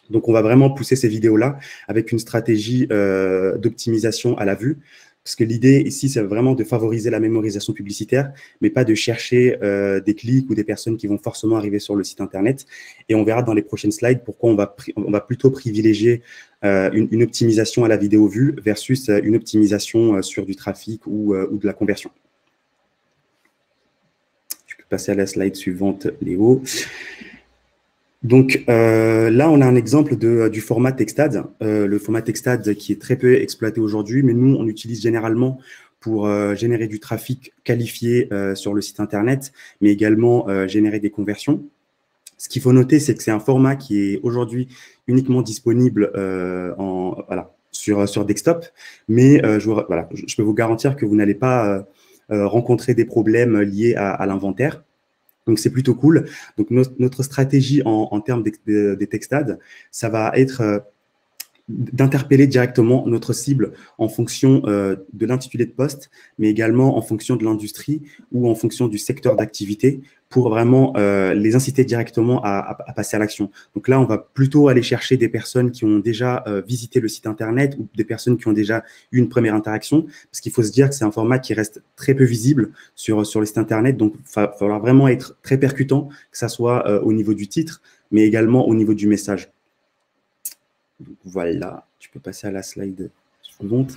Donc, on va vraiment pousser ces vidéos-là avec une stratégie d'optimisation à la vue. Parce que l'idée ici, c'est vraiment de favoriser la mémorisation publicitaire, mais pas de chercher des clics ou des personnes qui vont forcément arriver sur le site Internet. Et on verra dans les prochaines slides pourquoi on va plutôt privilégier une optimisation à la vidéo vue versus une optimisation sur du trafic ou de la conversion. Tu peux passer à la slide suivante, Léo. Donc là, on a un exemple du format Textad. Le format Textad qui est très peu exploité aujourd'hui, mais nous, on l'utilise généralement pour générer du trafic qualifié sur le site Internet, mais également générer des conversions. Ce qu'il faut noter, c'est que c'est un format qui est aujourd'hui uniquement disponible sur desktop, mais je peux vous garantir que vous n'allez pas rencontrer des problèmes liés à l'inventaire. Donc, c'est plutôt cool. Donc, notre stratégie en termes des textades, ça va être d'interpeller directement notre cible en fonction de l'intitulé de poste, mais également en fonction de l'industrie ou en fonction du secteur d'activité pour vraiment les inciter directement à passer à l'action. Donc là, on va plutôt aller chercher des personnes qui ont déjà visité le site Internet ou des personnes qui ont déjà eu une première interaction, parce qu'il faut se dire que c'est un format qui reste très peu visible sur le site Internet. Donc, il va falloir vraiment être très percutant, que ça soit au niveau du titre, mais également au niveau du message. Donc, voilà, tu peux passer à la slide suivante.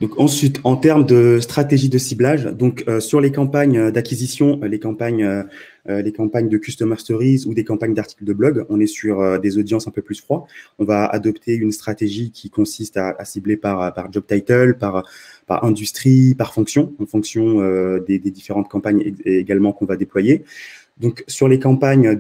Donc ensuite, en termes de stratégie de ciblage, donc sur les campagnes d'acquisition, les campagnes de Customer Stories ou des campagnes d'articles de blog, on est sur des audiences un peu plus froides. On va adopter une stratégie qui consiste à cibler par job title, par industrie, par fonction, en fonction des différentes campagnes également qu'on va déployer. Donc sur les campagnes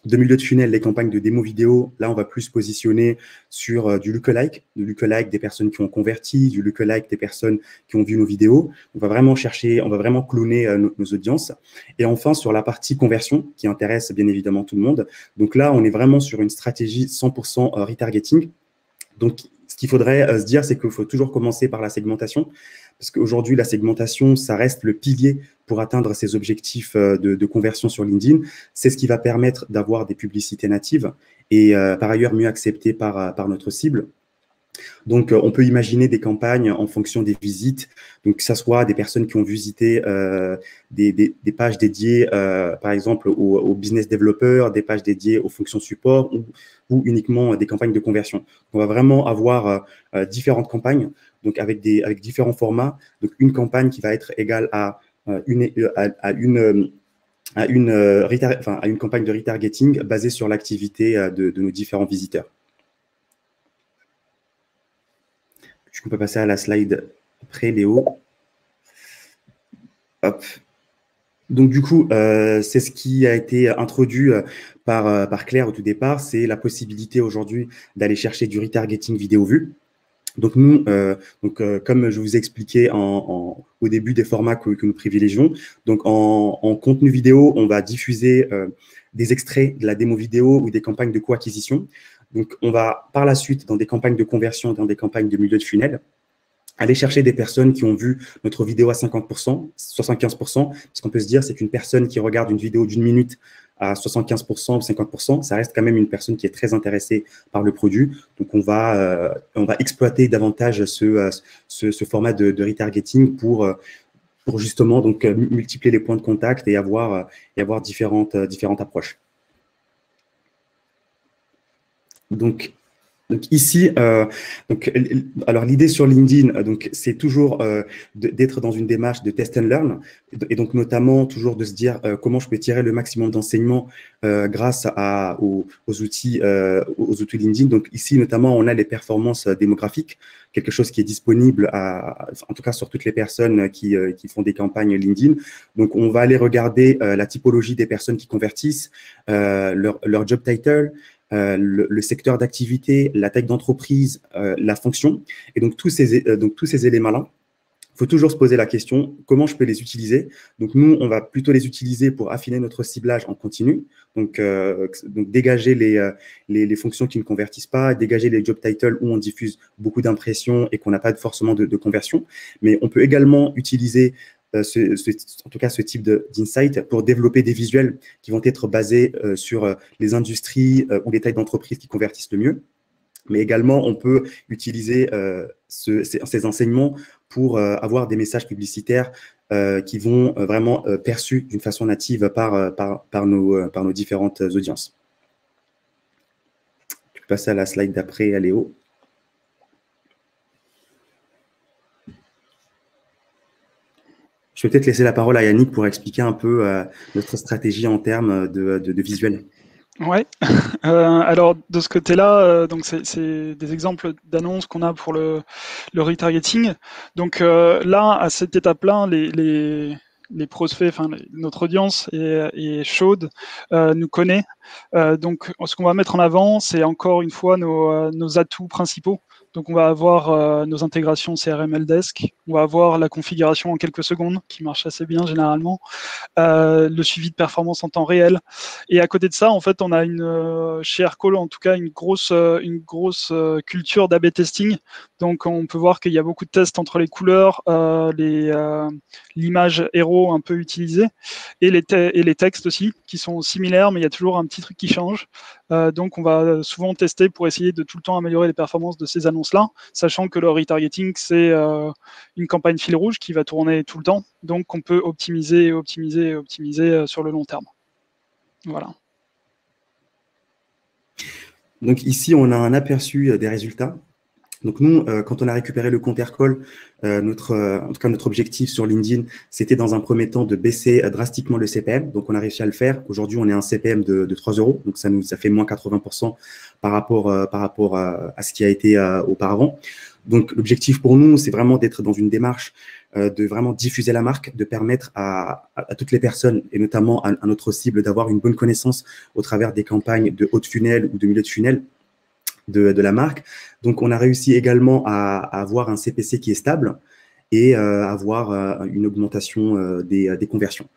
de milieu de funnel, les campagnes de démo vidéo, là, on va plus se positionner sur du lookalike, des personnes qui ont converti, du lookalike des personnes qui ont vu nos vidéos. On va vraiment cloner nos audiences. Et enfin, sur la partie conversion, qui intéresse bien évidemment tout le monde. Donc là, on est vraiment sur une stratégie 100% retargeting. Donc, ce qu'il faudrait se dire, c'est qu'il faut toujours commencer par la segmentation. Parce qu'aujourd'hui, la segmentation, ça reste le pilier pour atteindre ces objectifs de conversion sur LinkedIn. C'est ce qui va permettre d'avoir des publicités natives et par ailleurs mieux acceptées par notre cible. Donc, on peut imaginer des campagnes en fonction des visites, donc que ce soit des personnes qui ont visité des pages dédiées, par exemple, aux business développeurs, des pages dédiées aux fonctions support ou uniquement des campagnes de conversion. On va vraiment avoir différentes campagnes, donc avec différents formats. Donc, une campagne qui va être égale à une campagne de retargeting basée sur l'activité de nos différents visiteurs. On peut passer à la slide après, Léo. Hop. Donc, du coup, c'est ce qui a été introduit par Claire au tout départ. C'est la possibilité aujourd'hui d'aller chercher du retargeting vidéo vue. Donc, nous, comme je vous ai expliqué au début des formats que nous privilégions, donc en contenu vidéo, on va diffuser des extraits de la démo vidéo ou des campagnes de co-acquisition. Donc, on va par la suite, dans des campagnes de conversion, dans des campagnes de milieu de funnel, aller chercher des personnes qui ont vu notre vidéo à 50%, 75%. Ce qu'on peut se dire, c'est qu'une personne qui regarde une vidéo d'1 minute à 75% ou 50%, ça reste quand même une personne qui est très intéressée par le produit. Donc, on va exploiter davantage ce format de retargeting pour justement donc, multiplier les points de contact et avoir différentes approches. Donc ici, alors l'idée sur LinkedIn, donc c'est toujours d'être dans une démarche de test and learn, et donc notamment toujours de se dire comment je peux tirer le maximum d'enseignements grâce aux outils LinkedIn. Donc ici notamment on a les performances démographiques, quelque chose qui est disponible en tout cas sur toutes les personnes qui font des campagnes LinkedIn. Donc on va aller regarder la typologie des personnes qui convertissent, leur job title, le secteur d'activité, la taille d'entreprise, la fonction. Et donc, tous ces éléments-là, il faut toujours se poser la question, comment je peux les utiliser? Donc, nous, on va plutôt les utiliser pour affiner notre ciblage en continu. Donc dégager les fonctions qui ne convertissent pas, dégager les job titles où on diffuse beaucoup d'impressions et qu'on n'a pas forcément de conversion. Mais on peut également utiliser en tout cas ce type d'insight pour développer des visuels qui vont être basés sur les industries ou les tailles d'entreprise qui convertissent le mieux. Mais également, on peut utiliser ces enseignements pour avoir des messages publicitaires qui vont vraiment perçus d'une façon native par nos différentes audiences. Tu peux passer à la slide d'après, Léo. Je vais peut-être laisser la parole à Yannick pour expliquer un peu notre stratégie en termes de visuel. Ouais. Alors de ce côté-là, donc c'est des exemples d'annonces qu'on a pour le retargeting. Donc là, à cette étape-là, les prospects, enfin notre audience est chaude, nous connaît. Donc ce qu'on va mettre en avant, c'est encore une fois nos atouts principaux. Donc, on va avoir nos intégrations CRM Helpdesk, on va avoir la configuration en quelques secondes, qui marche assez bien généralement, le suivi de performance en temps réel. Et à côté de ça, en fait, on a chez Aircall, en tout cas, une grosse culture d'A/B testing. Donc, on peut voir qu'il y a beaucoup de tests entre les couleurs, l'image héros un peu utilisée, et les textes aussi, qui sont similaires, mais il y a toujours un petit truc qui change. Donc, on va souvent tester pour essayer de tout le temps améliorer les performances de ces annonces-là, sachant que le retargeting, c'est une campagne fil rouge qui va tourner tout le temps. Donc, on peut optimiser sur le long terme. Voilà. Donc, ici, on a un aperçu des résultats. Donc, nous, quand on a récupéré le compte Aircall, en tout cas, notre objectif sur LinkedIn, c'était dans un premier temps de baisser drastiquement le CPM. Donc, on a réussi à le faire. Aujourd'hui, on est à un CPM de 3 €. Donc, ça fait moins 80% par rapport à ce qui a été auparavant. Donc, l'objectif pour nous, c'est vraiment d'être dans une démarche de vraiment diffuser la marque, de permettre à toutes les personnes, et notamment à notre cible, d'avoir une bonne connaissance au travers des campagnes de haut de funnel ou de milieu de funnel de la marque. Donc, on a réussi également à avoir un CPC qui est stable et avoir une augmentation des conversions.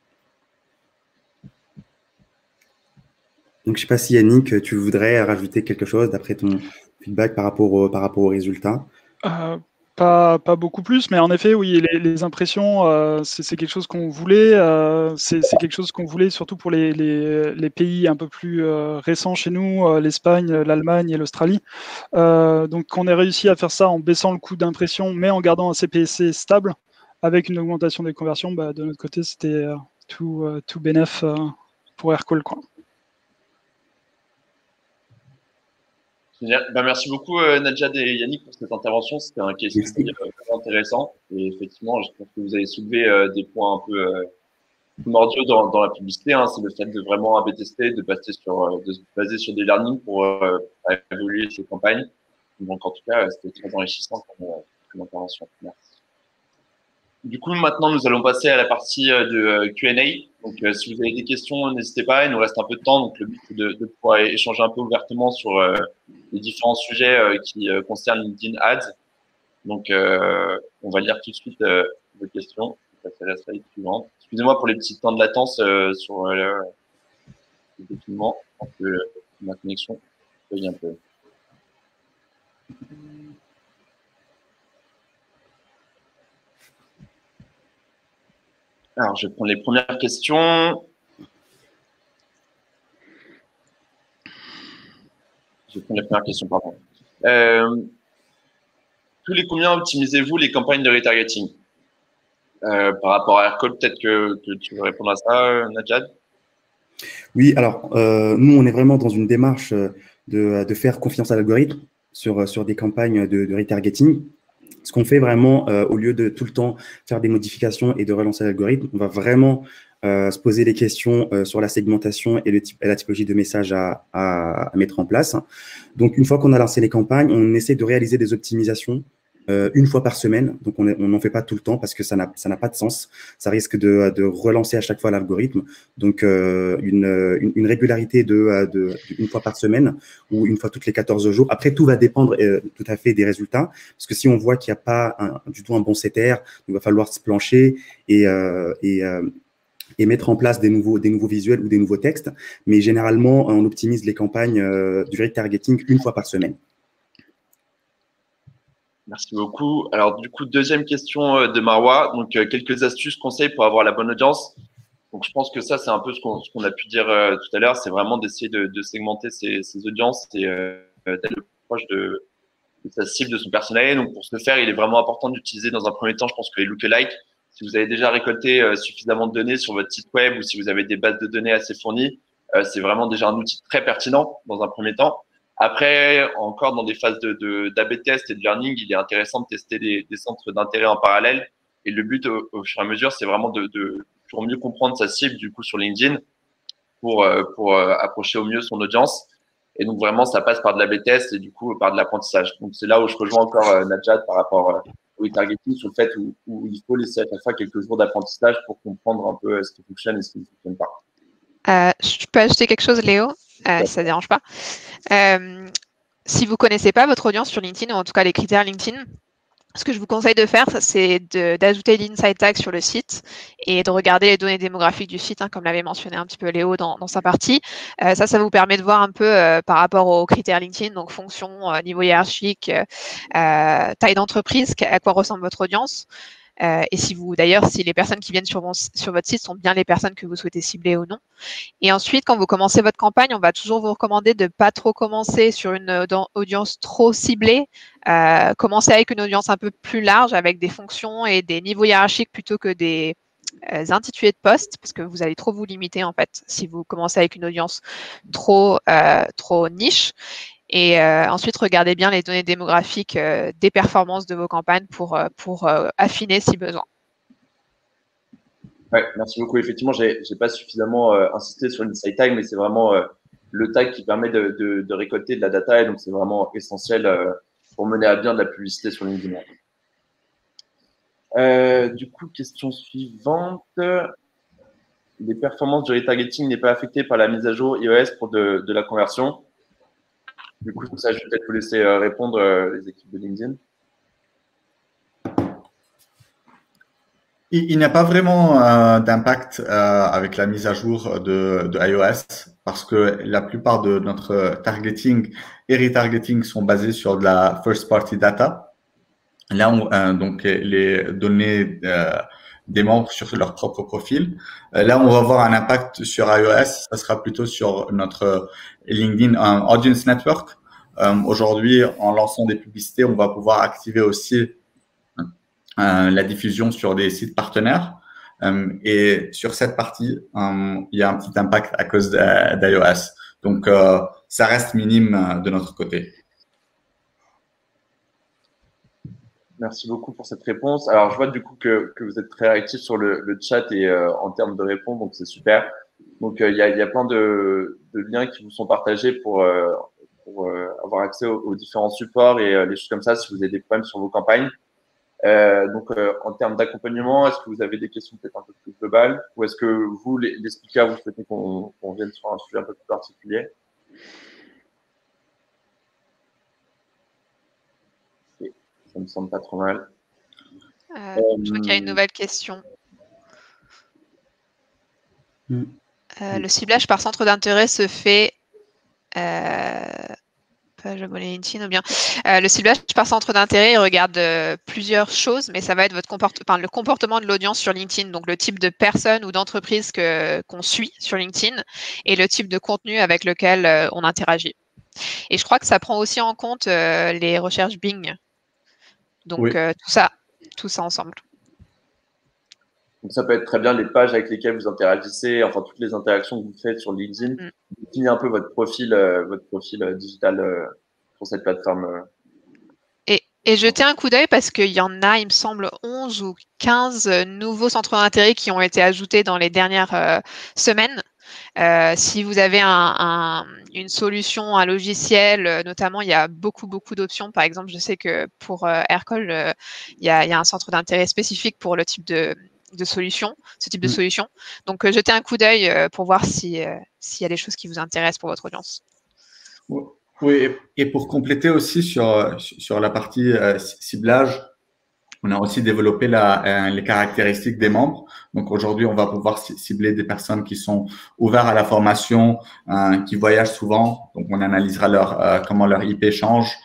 Donc, je ne sais pas si Yannick, tu voudrais rajouter quelque chose d'après ton feedback par rapport aux résultats. Pas beaucoup plus, mais en effet, oui, les impressions, c'est quelque chose qu'on voulait. C'est quelque chose qu'on voulait surtout pour les pays un peu plus récents chez nous, l'Espagne, l'Allemagne et l'Australie. Donc, on a réussi à faire ça en baissant le coût d'impression, mais en gardant un CPC stable, avec une augmentation des conversions. De notre côté, c'était tout bénef pour Aircall, quoi. Merci beaucoup Nadjad et Yannick pour cette intervention. C'était un case study très intéressant. Et effectivement, je pense que vous avez soulevé des points un peu primordiaux dans la publicité. Hein. C'est le fait de vraiment A/B tester, de se baser sur des learnings pour évoluer ses campagnes. Donc en tout cas, c'était très enrichissant comme intervention. Merci. Du coup, maintenant, nous allons passer à la partie de Q&A. Donc, si vous avez des questions, n'hésitez pas. Il nous reste un peu de temps. Donc, le but, c'est de pouvoir échanger un peu ouvertement sur les différents sujets qui concernent LinkedIn Ads. Donc, on va lire tout de suite vos questions. Je vais passer à la slide suivante. Excusez-moi pour les petits temps de latence sur le document. Je pense que ma connexion paye un peu. Alors, je vais prendre les premières questions. j'ai pris la première question, pardon. Tous les combien optimisez-vous les campagnes de retargeting par rapport à Aircall? Peut-être que tu veux répondre à ça, Najad? Oui, alors, nous, on est vraiment dans une démarche de faire confiance à l'algorithme sur des campagnes de retargeting. Ce qu'on fait vraiment, au lieu de tout le temps faire des modifications et de relancer l'algorithme, on va vraiment se poser des questions sur la segmentation et la typologie de messages à mettre en place. Donc, une fois qu'on a lancé les campagnes, on essaie de réaliser des optimisations une fois par semaine. Donc, on n'en fait pas tout le temps parce que ça n'a pas de sens. Ça risque de relancer à chaque fois l'algorithme. Donc, une régularité de une fois par semaine ou une fois toutes les 14 jours. Après, tout va dépendre tout à fait des résultats. Parce que si on voit qu'il n'y a pas du tout un bon CTR, il va falloir se plancher et mettre en place des nouveaux visuels ou des nouveaux textes. Mais généralement, on optimise les campagnes du retargeting une fois par semaine. Merci beaucoup. Alors, du coup, deuxième question de Marwa. Donc, quelques astuces, conseils pour avoir la bonne audience. Donc, je pense que ça, c'est un peu ce qu'on a pu dire tout à l'heure. C'est vraiment d'essayer de segmenter ses audiences et d'être le plus proche de sa cible, de son personnel. Donc, pour ce faire, il est vraiment important d'utiliser dans un premier temps, je pense que les lookalikes. Si vous avez déjà récolté suffisamment de données sur votre site web ou si vous avez des bases de données assez fournies, c'est vraiment déjà un outil très pertinent dans un premier temps. Après, encore dans des phases d'A/B test et de learning, il est intéressant de tester des centres d'intérêt en parallèle. Et le but, au fur et à mesure, c'est vraiment de toujours mieux comprendre sa cible du coup sur LinkedIn pour approcher au mieux son audience. Et donc vraiment, ça passe par de l'A/B test et du coup par de l'apprentissage. Donc c'est là où je rejoins encore Najat par rapport au retargeting sur le fait où il faut laisser à chaque fois quelques jours d'apprentissage pour comprendre un peu ce qui fonctionne et ce qui ne fonctionne pas. Je peux ajouter quelque chose, Léo, si ça ne dérange pas. Si vous ne connaissez pas votre audience sur LinkedIn, ou en tout cas les critères LinkedIn, ce que je vous conseille de faire, c'est d'ajouter l'insight tag sur le site et de regarder les données démographiques du site, comme l'avait mentionné un petit peu Léo dans sa partie. Ça vous permet de voir un peu par rapport aux critères LinkedIn, donc fonction, niveau hiérarchique, taille d'entreprise, à quoi ressemble votre audience. Et si les personnes qui viennent sur votre site sont bien les personnes que vous souhaitez cibler ou non. Et ensuite, quand vous commencez votre campagne, on va toujours vous recommander de ne pas trop commencer sur une audience trop ciblée. Commencer avec une audience un peu plus large, avec des fonctions et des niveaux hiérarchiques plutôt que des intitulés de poste, parce que vous allez trop vous limiter en fait si vous commencez avec une audience trop niche. Et ensuite, regardez bien les données démographiques des performances de vos campagnes pour affiner si besoin. Ouais, merci beaucoup. Effectivement, j'ai pas suffisamment insisté sur l'insight tag, mais c'est vraiment le tag qui permet de récolter de la data et donc c'est vraiment essentiel pour mener à bien de la publicité sur LinkedIn. Du coup, question suivante. Les performances du retargeting n'est pas affectées par la mise à jour iOS pour de la conversion. Du coup, ça, je vais peut-être vous laisser répondre les équipes de LinkedIn. Il n'y a pas vraiment d'impact avec la mise à jour de iOS parce que la plupart de notre targeting et retargeting sont basés sur de la first party data. Là, donc les données des membres sur leur propre profil. Là, on va avoir un impact sur iOS. Ça sera plutôt sur notre LinkedIn Audience Network. Aujourd'hui, en lançant des publicités, on va pouvoir activer aussi la diffusion sur des sites partenaires. Et sur cette partie, il y a un petit impact à cause d'iOS. Donc, ça reste minime de notre côté. Merci beaucoup pour cette réponse. Alors, je vois du coup que vous êtes très réactif sur le chat et en termes de réponse, donc c'est super. Donc, il y a plein de liens qui vous sont partagés pour avoir accès aux différents supports et les choses comme ça si vous avez des problèmes sur vos campagnes. Donc, en termes d'accompagnement, est-ce que vous avez des questions peut-être un peu plus globales ou est-ce que vous, les speakers, vous souhaitez qu'on vienne sur un sujet un peu plus particulier? Ça me semble pas trop mal. Je crois qu'il y a une nouvelle question. Le ciblage par centre d'intérêt se fait page abonnée LinkedIn ou bien le ciblage par centre d'intérêt, il regarde plusieurs choses, mais ça va être le comportement de l'audience sur LinkedIn, donc le type de personne ou d'entreprise qu'on suit sur LinkedIn et le type de contenu avec lequel on interagit. Et je crois que ça prend aussi en compte les recherches Bing. Donc, Oui. tout ça ensemble. Donc, ça peut être très bien les pages avec lesquelles vous interagissez, enfin, toutes les interactions que vous faites sur LinkedIn. Définir un peu votre profil digital sur cette plateforme. Et jeter un coup d'œil parce qu'il y en a, il me semble, 11 ou 15 nouveaux centres d'intérêt qui ont été ajoutés dans les dernières semaines. Si vous avez une solution, un logiciel, notamment, il y a beaucoup d'options. Par exemple, je sais que pour Aircall, il y a un centre d'intérêt spécifique pour le type de solution, ce type de solution. Donc, jetez un coup d'œil pour voir s'il y a des choses qui vous intéressent pour votre audience. Oui, et pour compléter aussi sur la partie ciblage, on a aussi développé les caractéristiques des membres. Donc aujourd'hui, on va pouvoir cibler des personnes qui sont ouvertes à la formation, qui voyagent souvent. Donc on analysera comment leur IP change.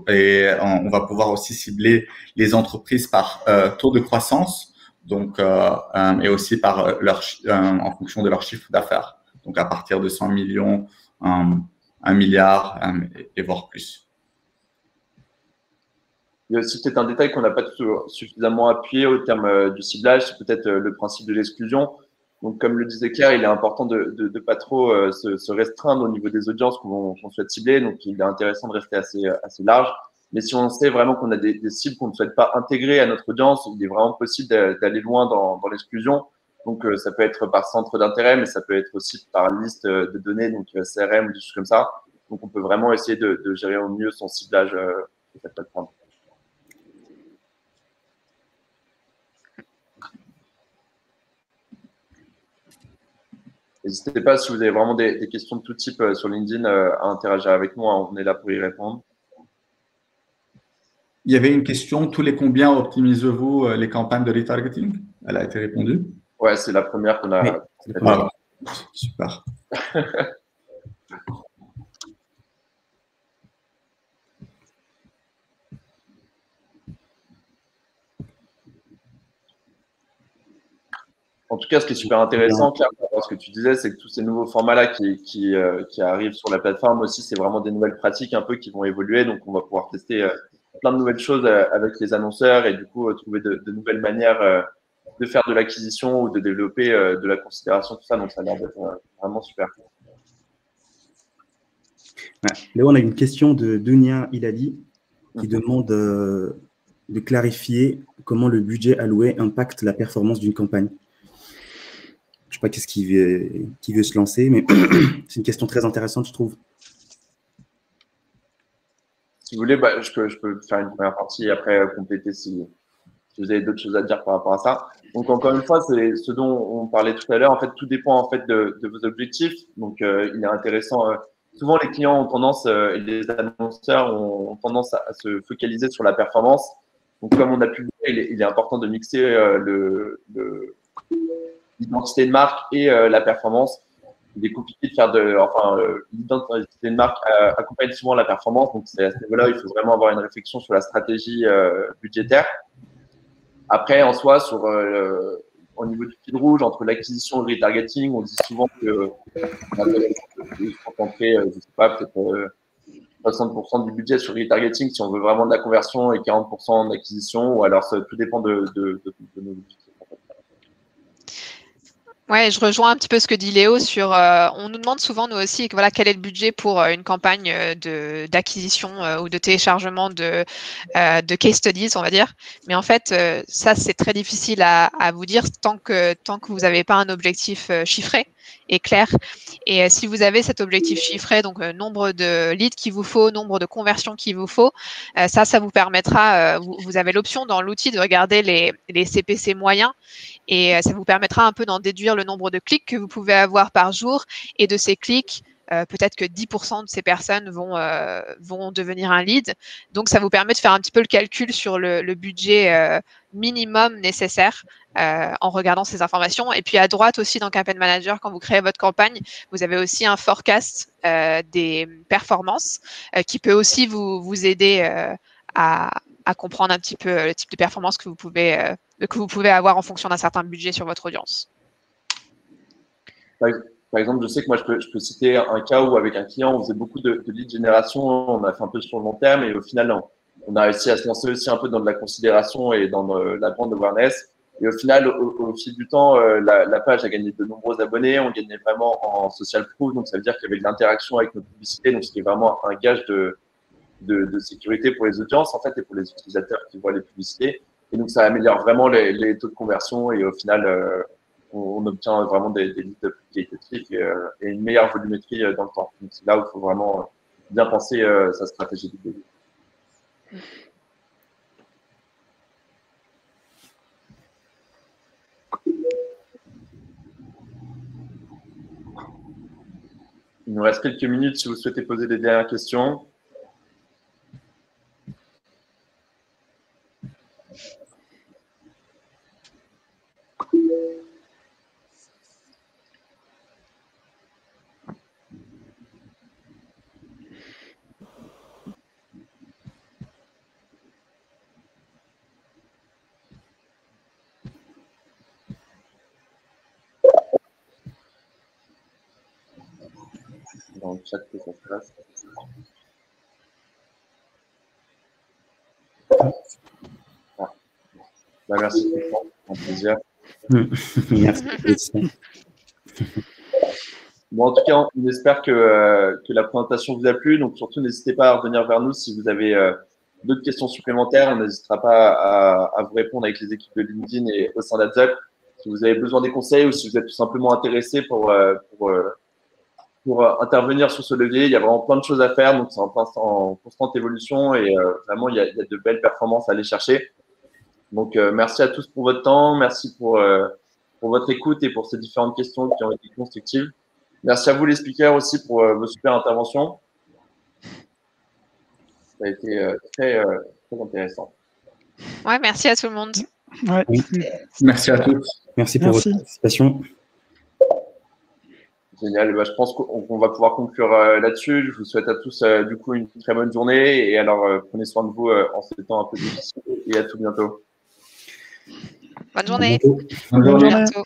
Et on va pouvoir aussi cibler les entreprises par taux de croissance, donc et aussi par en fonction de leur chiffre d'affaires. Donc à partir de 100 millions, 1 milliard et voire plus. Il y a aussi peut-être un détail qu'on n'a pas suffisamment appuyé au terme du ciblage, c'est peut-être le principe de l'exclusion. Donc, comme le disait Claire, il est important de pas trop se restreindre au niveau des audiences qu'on souhaite cibler. Donc, il est intéressant de rester assez large. Mais si on sait vraiment qu'on a des cibles qu'on ne souhaite pas intégrer à notre audience, il est vraiment possible d'aller loin dans l'exclusion. Donc, ça peut être par centre d'intérêt, mais ça peut être aussi par liste de données, donc CRM ou des choses comme ça. Donc, on peut vraiment essayer de gérer au mieux son ciblage de cette plateforme. N'hésitez pas, si vous avez vraiment des questions de tout type sur LinkedIn, à interagir avec nous. On est là pour y répondre. Il y avait une question, tous les combien optimisez-vous les campagnes de retargeting? Elle a été répondue. Ouais, c'est la première qu'on a. Oui, voilà. Super. En tout cas, ce qui est super intéressant, Claire, ce que tu disais, c'est que tous ces nouveaux formats-là qui arrivent sur la plateforme aussi, c'est vraiment des nouvelles pratiques un peu qui vont évoluer. Donc, on va pouvoir tester plein de nouvelles choses avec les annonceurs et du coup, trouver de nouvelles manières de faire de l'acquisition ou de développer de la considération, tout ça. Donc, ça a l'air d'être vraiment super. Là, on a une question de Dunia Ilali qui demande de clarifier comment le budget alloué impacte la performance d'une campagne. Je ne sais pas qu'est-ce qui veut se lancer, mais c'est une question très intéressante, je trouve. Si vous voulez, je peux faire une première partie et après compléter si vous avez d'autres choses à dire par rapport à ça. Donc, encore une fois, c'est ce dont on parlait tout à l'heure. En fait, tout dépend en fait de vos objectifs. Donc, il est intéressant. Souvent, les clients ont tendance, et les annonceurs ont tendance à se focaliser sur la performance. Donc, comme on a pu le dire, il est important de mixer l'identité de marque et la performance. Il est compliqué de faire l'identité de marque accompagne souvent la performance. Donc, à ce niveau-là, il faut vraiment avoir une réflexion sur la stratégie budgétaire. Après, en soi, au niveau du fil rouge, entre l'acquisition et le retargeting, on dit souvent que on va se concentrer, je sais pas, peut-être 60% du budget sur le retargeting si on veut vraiment de la conversion et 40% d'acquisition, ou alors ça, tout dépend de nos objectifs. Ouais, je rejoins un petit peu ce que dit Léo sur. On nous demande souvent, nous aussi, voilà, quel est le budget pour une campagne d'acquisition ou de téléchargement de case studies, on va dire. Mais en fait, ça, c'est très difficile à vous dire tant que vous n'avez pas un objectif chiffré et clair. Et si vous avez cet objectif chiffré, donc nombre de leads qu'il vous faut, nombre de conversions qu'il vous faut, ça vous permettra. Vous avez l'option dans l'outil de regarder les CPC moyens. Et ça vous permettra un peu d'en déduire le nombre de clics que vous pouvez avoir par jour. Et de ces clics, peut-être que 10% de ces personnes vont devenir un lead. Donc, ça vous permet de faire un petit peu le calcul sur le budget minimum nécessaire en regardant ces informations. Et puis, à droite aussi, dans Campaign Manager, quand vous créez votre campagne, vous avez aussi un forecast des performances qui peut aussi vous aider à comprendre un petit peu le type de performance que vous pouvez avoir en fonction d'un certain budget sur votre audience. Par par exemple, je sais que moi, je peux citer un cas où avec un client, on faisait beaucoup de lead génération, on a fait un peu sur le long terme et au final, on a réussi à se lancer aussi un peu dans de la considération et dans la brand awareness. Et au final, au fil du temps, la page a gagné de nombreux abonnés, on gagnait vraiment en social proof, donc ça veut dire qu'il y avait de l'interaction avec nos publicités, donc ce qui est vraiment un gage de sécurité pour les audiences en fait et pour les utilisateurs qui voient les publicités. Et donc ça améliore vraiment les taux de conversion et au final, on obtient vraiment des leads plus qualitatifs et une meilleure volumétrie dans le temps. Donc c'est là où il faut vraiment bien penser sa stratégie du début. Il nous reste quelques minutes si vous souhaitez poser des dernières questions. Dans le chat que ça se passe. Ah. Bah, merci, c'est un plaisir. Merci. Bon, en tout cas, on espère que la présentation vous a plu. Donc, surtout, n'hésitez pas à revenir vers nous si vous avez d'autres questions supplémentaires. On n'hésitera pas à vous répondre avec les équipes de LinkedIn et au sein d'AdZup. Si vous avez besoin des conseils ou si vous êtes tout simplement intéressé pour intervenir sur ce levier, il y a vraiment plein de choses à faire. Donc, c'est en constante évolution et vraiment, il y a de belles performances à aller chercher. Donc, merci à tous pour votre temps. Merci pour votre écoute et pour ces différentes questions qui ont été constructives. Merci à vous, les speakers, aussi, pour vos super interventions. Ça a été très intéressant. Ouais, merci à tout le monde. Ouais. Oui. Merci à tous. Merci pour votre participation. Génial. Bah, je pense qu'on va pouvoir conclure là-dessus. Je vous souhaite à tous du coup une très bonne journée et alors prenez soin de vous en ces temps un peu difficiles et à tout bientôt. Bonne journée. À bientôt. Bonne journée. À bientôt.